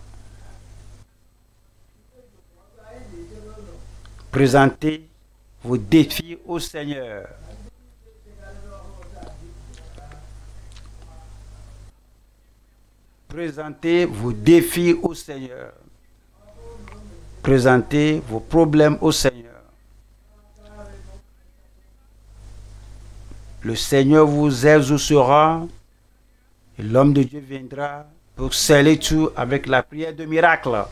Présentez vos défis au Seigneur. Présentez vos défis au Seigneur. Présentez vos problèmes au Seigneur. Le Seigneur vous exaucera et l'homme de Dieu viendra pour sceller tout avec la prière de miracle.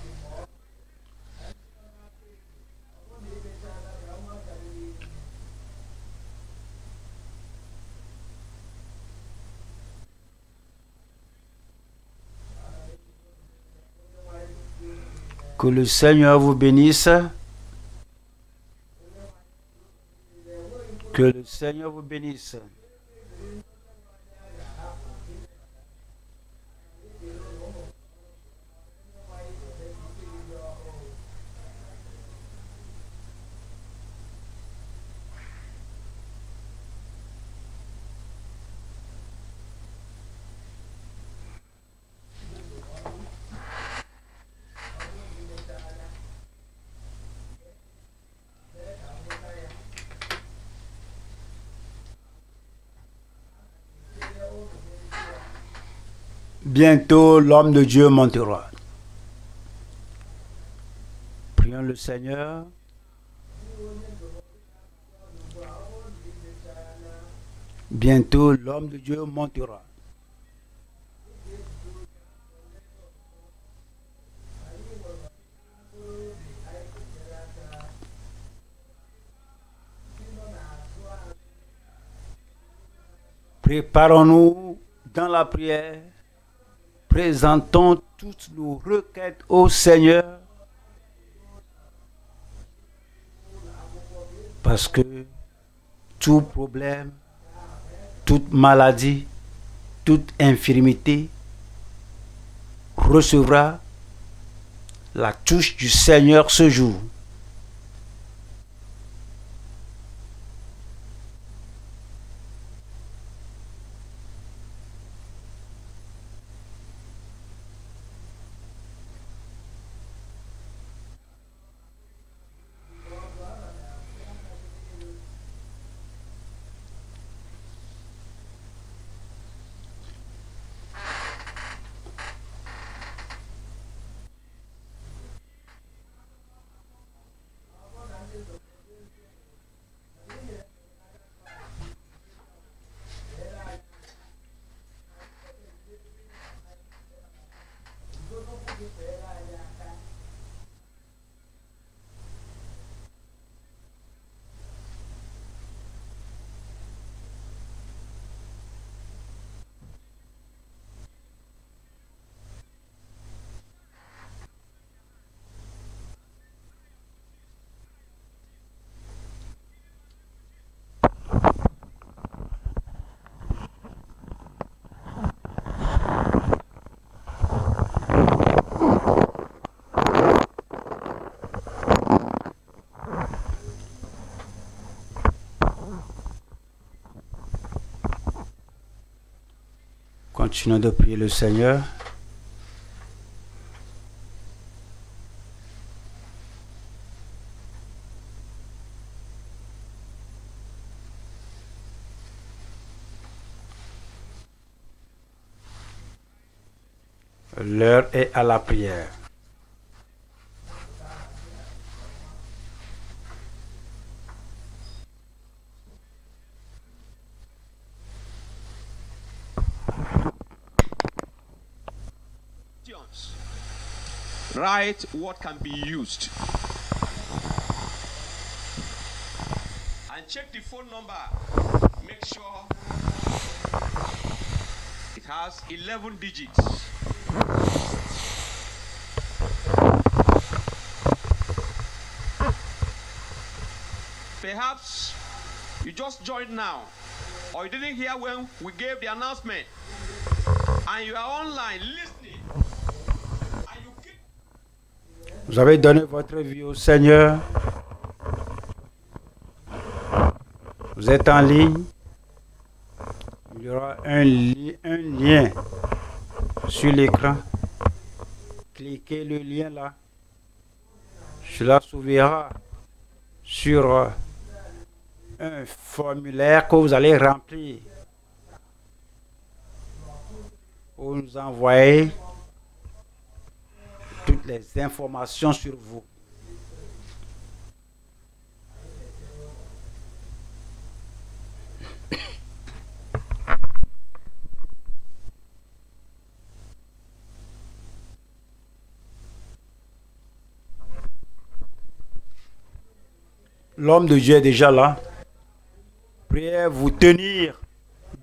Que le Seigneur vous bénisse. Que le Seigneur vous bénisse. Bientôt, l'homme de Dieu montera. Prions le Seigneur. Bientôt, l'homme de Dieu montera. Préparons-nous dans la prière. Présentons toutes nos requêtes au Seigneur. Parce que tout problème, toute maladie, toute infirmité recevra la touche du Seigneur ce jour. Continuons de prier le Seigneur. L'heure est à la prière. Write what can be used. And check the phone number. Make sure it has 11 digits. Perhaps you just joined now, or you didn't hear when we gave the announcement, and you are online listening. Vous avez donné votre vie au Seigneur. Vous êtes en ligne. Il y aura un lien sur l'écran. Cliquez le lien là. Cela s'ouvrira sur un formulaire que vous allez remplir pour nous envoyer toutes les informations sur vous. L'homme de Dieu est déjà là. Priez vous tenir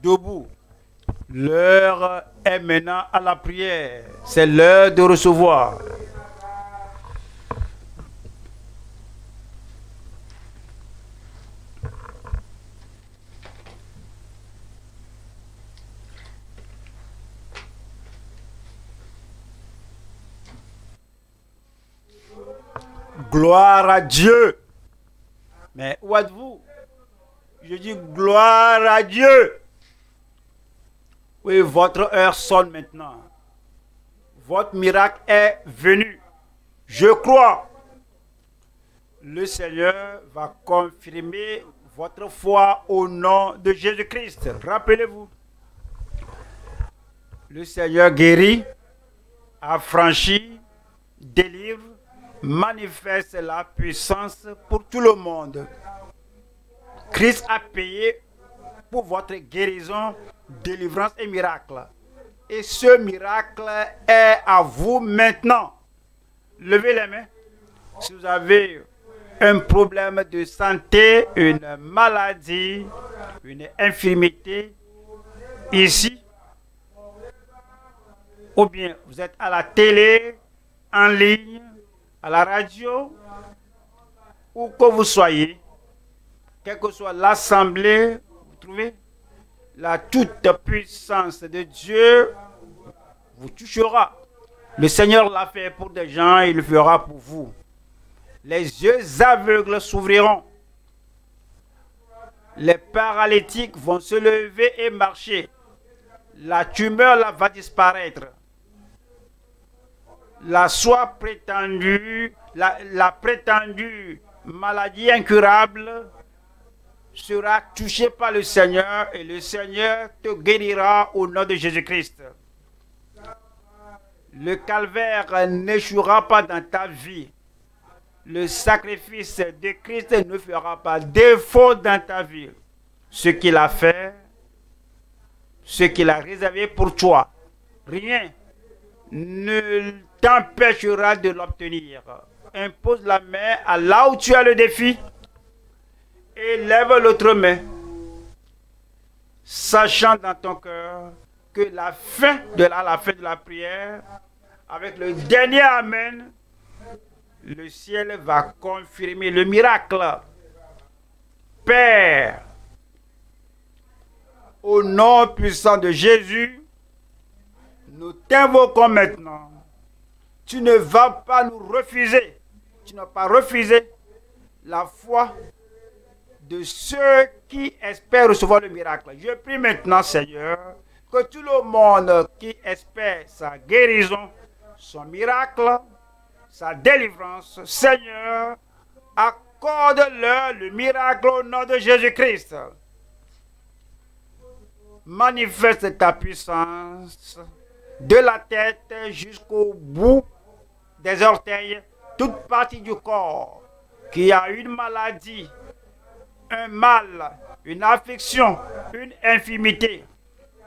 debout. L'heure est maintenant à la prière. C'est l'heure de recevoir. Gloire à Dieu. Mais où êtes-vous? Je dis gloire à Dieu. Oui, votre heure sonne maintenant. Votre miracle est venu. Je crois. Le Seigneur va confirmer votre foi au nom de Jésus-Christ. Rappelez-vous. Le Seigneur guérit, affranchit, délivre, manifeste la puissance pour tout le monde. Christ a payé pour votre guérison, délivrance et miracle. Et ce miracle est à vous maintenant. Levez les mains. Si vous avez un problème de santé, une maladie, une infirmité, ici, ou bien vous êtes à la télé, en ligne, à la radio, où que vous soyez, quelle que soit l'assemblée, vous trouvez, la toute puissance de Dieu vous touchera. Le Seigneur l'a fait pour des gens, il le fera pour vous. Les yeux aveugles s'ouvriront. Les paralytiques vont se lever et marcher. La tumeur là va disparaître. La soie prétendue, la prétendue maladie incurable sera touchée par le Seigneur et le Seigneur te guérira au nom de Jésus-Christ. Le calvaire n'échouera pas dans ta vie. Le sacrifice de Christ ne fera pas défaut dans ta vie. Ce qu'il a fait, ce qu'il a réservé pour toi, rien ne t'empêchera de l'obtenir. Impose la main à là où tu as le défi et lève l'autre main, sachant dans ton cœur que la fin de la prière, avec le dernier Amen, le ciel va confirmer le miracle. Père, au nom puissant de Jésus, nous t'invoquons maintenant. Tu ne vas pas nous refuser. Tu n'as pas refusé la foi de ceux qui espèrent recevoir le miracle. Je prie maintenant, Seigneur, que tout le monde qui espère sa guérison, son miracle, sa délivrance, Seigneur, accorde-leur le miracle au nom de Jésus-Christ. Manifeste ta puissance de la tête jusqu'au bout des orteils, toute partie du corps qui a une maladie, un mal, une affliction, une infirmité.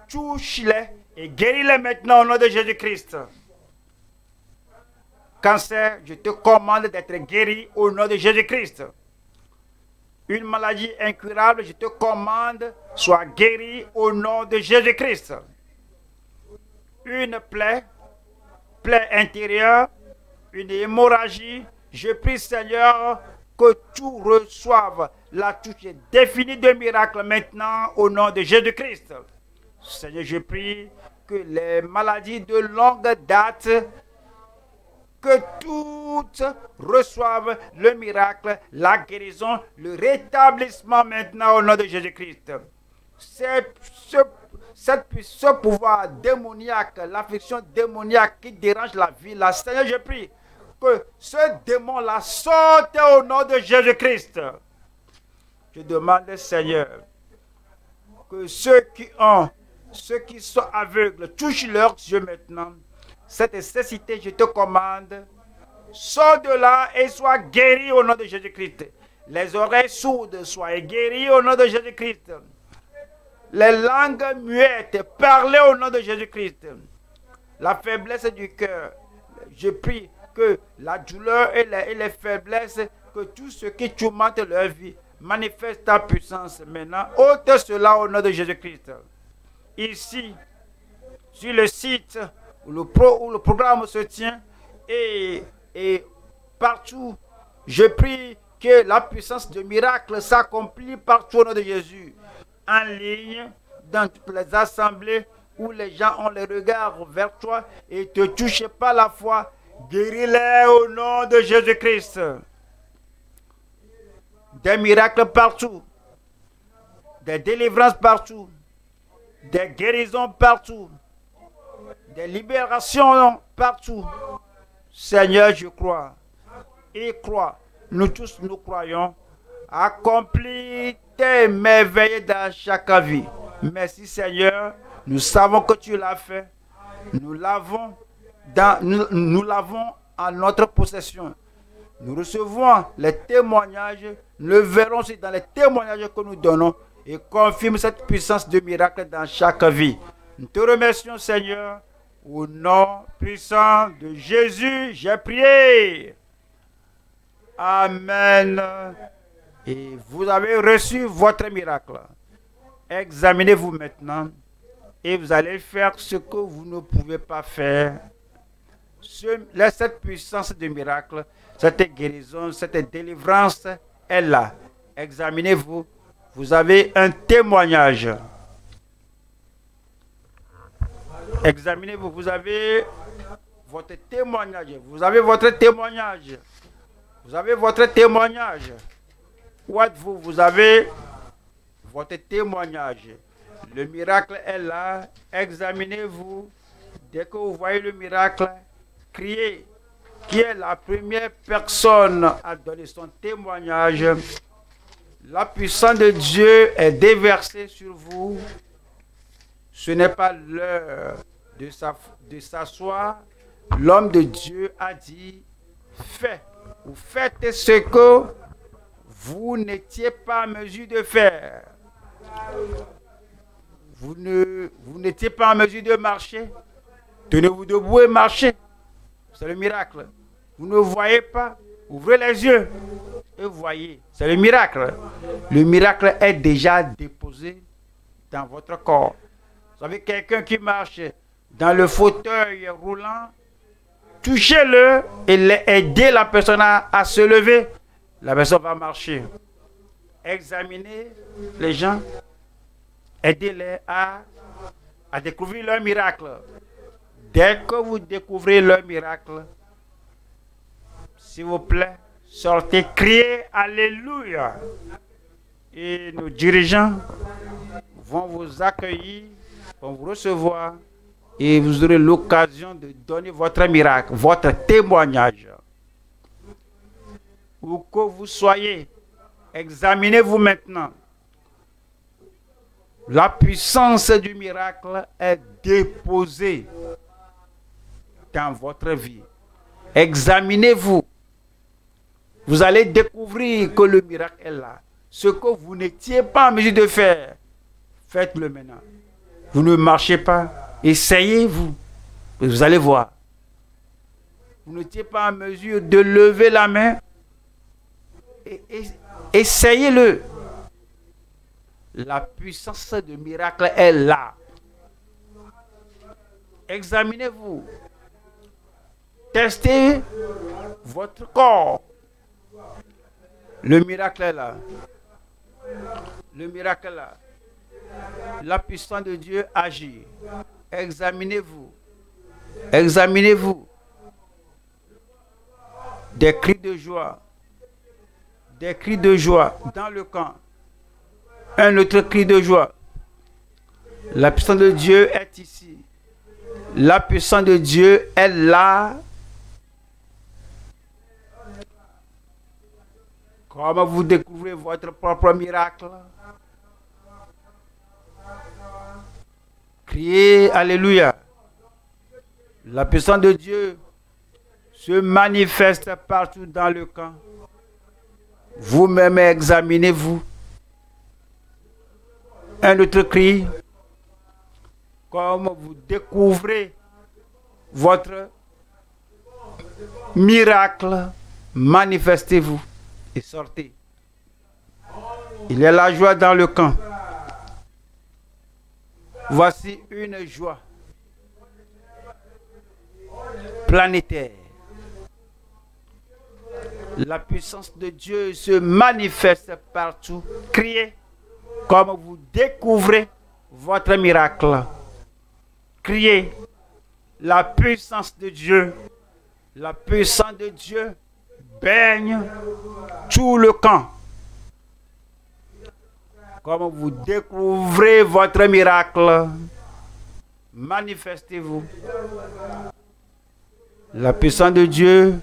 Touche-les et guéris-les maintenant au nom de Jésus-Christ. Cancer, je te commande d'être guéri au nom de Jésus-Christ. Une maladie incurable, je te commande, sois guéri au nom de Jésus-Christ. Une plaie intérieure, une hémorragie, je prie Seigneur que tout reçoive la touche définie de miracle maintenant au nom de Jésus-Christ. Seigneur, je prie que les maladies de longue date, que toutes reçoivent le miracle, la guérison, le rétablissement maintenant au nom de Jésus-Christ. Ce pouvoir démoniaque, l'affliction démoniaque qui dérange la vie, là, Seigneur, je prie que ce démon-là sorte au nom de Jésus-Christ. Je demande, Seigneur, que ceux qui sont aveugles, touchent leurs yeux maintenant. Cette nécessité, je te commande, sors de là et sois guéri au nom de Jésus-Christ. Les oreilles sourdes, soient guéries au nom de Jésus-Christ. Les langues muettes, parlez au nom de Jésus-Christ. La faiblesse du cœur, je prie que la douleur et les faiblesses, que tout ce qui tourmente leur vie, manifeste ta puissance maintenant. Ôte cela au nom de Jésus-Christ. Ici, sur le site où le programme se tient et partout, je prie que la puissance de miracle s'accomplit partout au nom de Jésus. En ligne, dans toutes les assemblées où les gens ont les regards vers toi et te touchent par la foi, guéris-les au nom de Jésus-Christ. Des miracles partout, des délivrances partout, des guérisons partout, des libérations partout. Seigneur, je crois et crois, nous tous nous croyons, accomplis tes merveilles dans chaque vie. Merci Seigneur, nous savons que tu l'as fait, nous l'avons en notre possession. Nous recevons les témoignages, nous verrons aussi dans les témoignages que nous donnons et confirme cette puissance de miracle dans chaque vie. Nous te remercions Seigneur, au nom puissant de Jésus, j'ai prié. Amen. Et vous avez reçu votre miracle. Examinez-vous maintenant et vous allez faire ce que vous ne pouvez pas faire. Cette puissance de miracle, cette guérison, cette délivrance est là. Examinez-vous. Vous avez un témoignage. Examinez-vous. Vous avez votre témoignage. Vous avez votre témoignage. Vous avez votre témoignage. Où êtes-vous? Vous avez votre témoignage. Le miracle est là. Examinez-vous. Dès que vous voyez le miracle, criez. Qui est la première personne à donner son témoignage? La puissance de Dieu est déversée sur vous. Ce n'est pas l'heure de s'asseoir. L'homme de Dieu a dit, vous faites ce que vous n'étiez pas en mesure de faire. Vous n'étiez pas en mesure de marcher. Tenez-vous debout et marchez. C'est le miracle. Vous ne voyez pas. Ouvrez les yeux et voyez. C'est le miracle. Le miracle est déjà déposé dans votre corps. Vous avez quelqu'un qui marche dans le fauteuil roulant. Touchez-le et aidez la personne à se lever. La personne va marcher. Examinez les gens. Aidez-les à découvrir leur miracle. Dès que vous découvrez leur miracle, s'il vous plaît, sortez, criez Alléluia. Et nos dirigeants vont vous accueillir pour vous recevoir et vous aurez l'occasion de donner votre miracle, votre témoignage. Où que vous soyez, examinez-vous maintenant. La puissance du miracle est déposée dans votre vie. Examinez-vous. Vous allez découvrir que le miracle est là. Ce que vous n'étiez pas en mesure de faire, faites-le maintenant. Vous ne marchez pas, essayez-vous. Vous allez voir. Vous n'étiez pas en mesure de lever la main, essayez-le. La puissance du miracle est là. Examinez-vous. Testez votre corps. Le miracle est là. Le miracle est là. La puissance de Dieu agit. Examinez-vous. Examinez-vous. Des cris de joie. Des cris de joie dans le camp. Un autre cri de joie. La puissance de Dieu est ici. La puissance de Dieu est là. Comment vous découvrez votre propre miracle? Criez Alléluia. La puissance de Dieu se manifeste partout dans le camp. Vous-même examinez-vous. Un autre cri. Comme vous découvrez votre miracle, manifestez-vous et sortez. Il y a la joie dans le camp. Voici une joie planétaire. La puissance de Dieu se manifeste partout. Criez comme vous découvrez votre miracle. Criez la puissance de Dieu. La puissance de Dieu baigne tout le camp. Comme vous découvrez votre miracle, manifestez-vous. La puissance de Dieu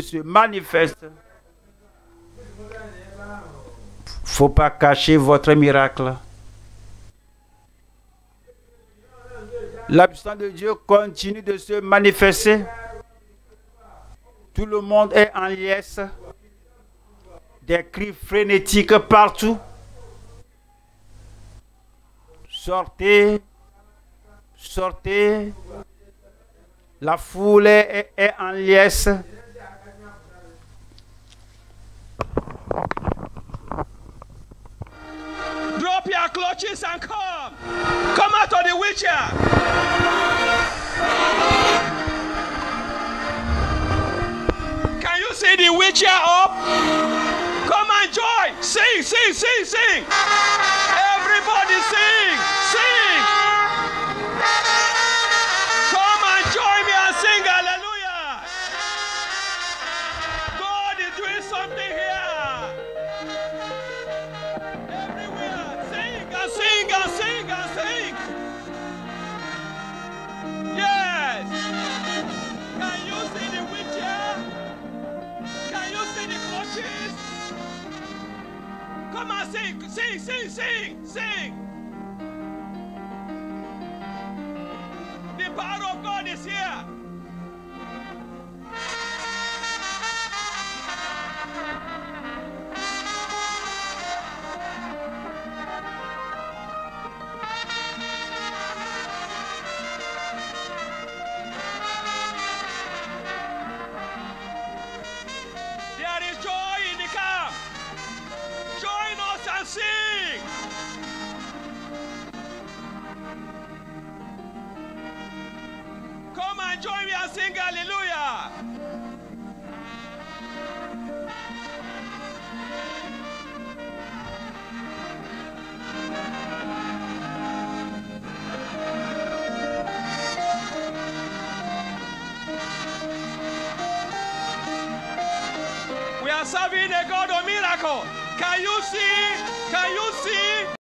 se manifeste. Faut pas cacher votre miracle. La puissance de Dieu continue de se manifester. Tout le monde est en liesse. Des cris frénétiques partout. Sortez, sortez. La foule est en liesse. Drop your clutches and come. Come out of the wheelchair. Can you see the wheelchair up? Come and join. Sing, sing, sing, sing. Everybody sing, sing. Come and join me and sing hallelujah. God is doing something here. Everywhere. Sing and sing and sing and sing. Yes. Can you see the wheelchair? Can you see the clutches? Come and sing, sing, sing, sing, sing. The power of God is here. There is joy in the camp. Join us and sing. Come and join me and sing hallelujah. are serving a God of miracle. Can you see? Can you see?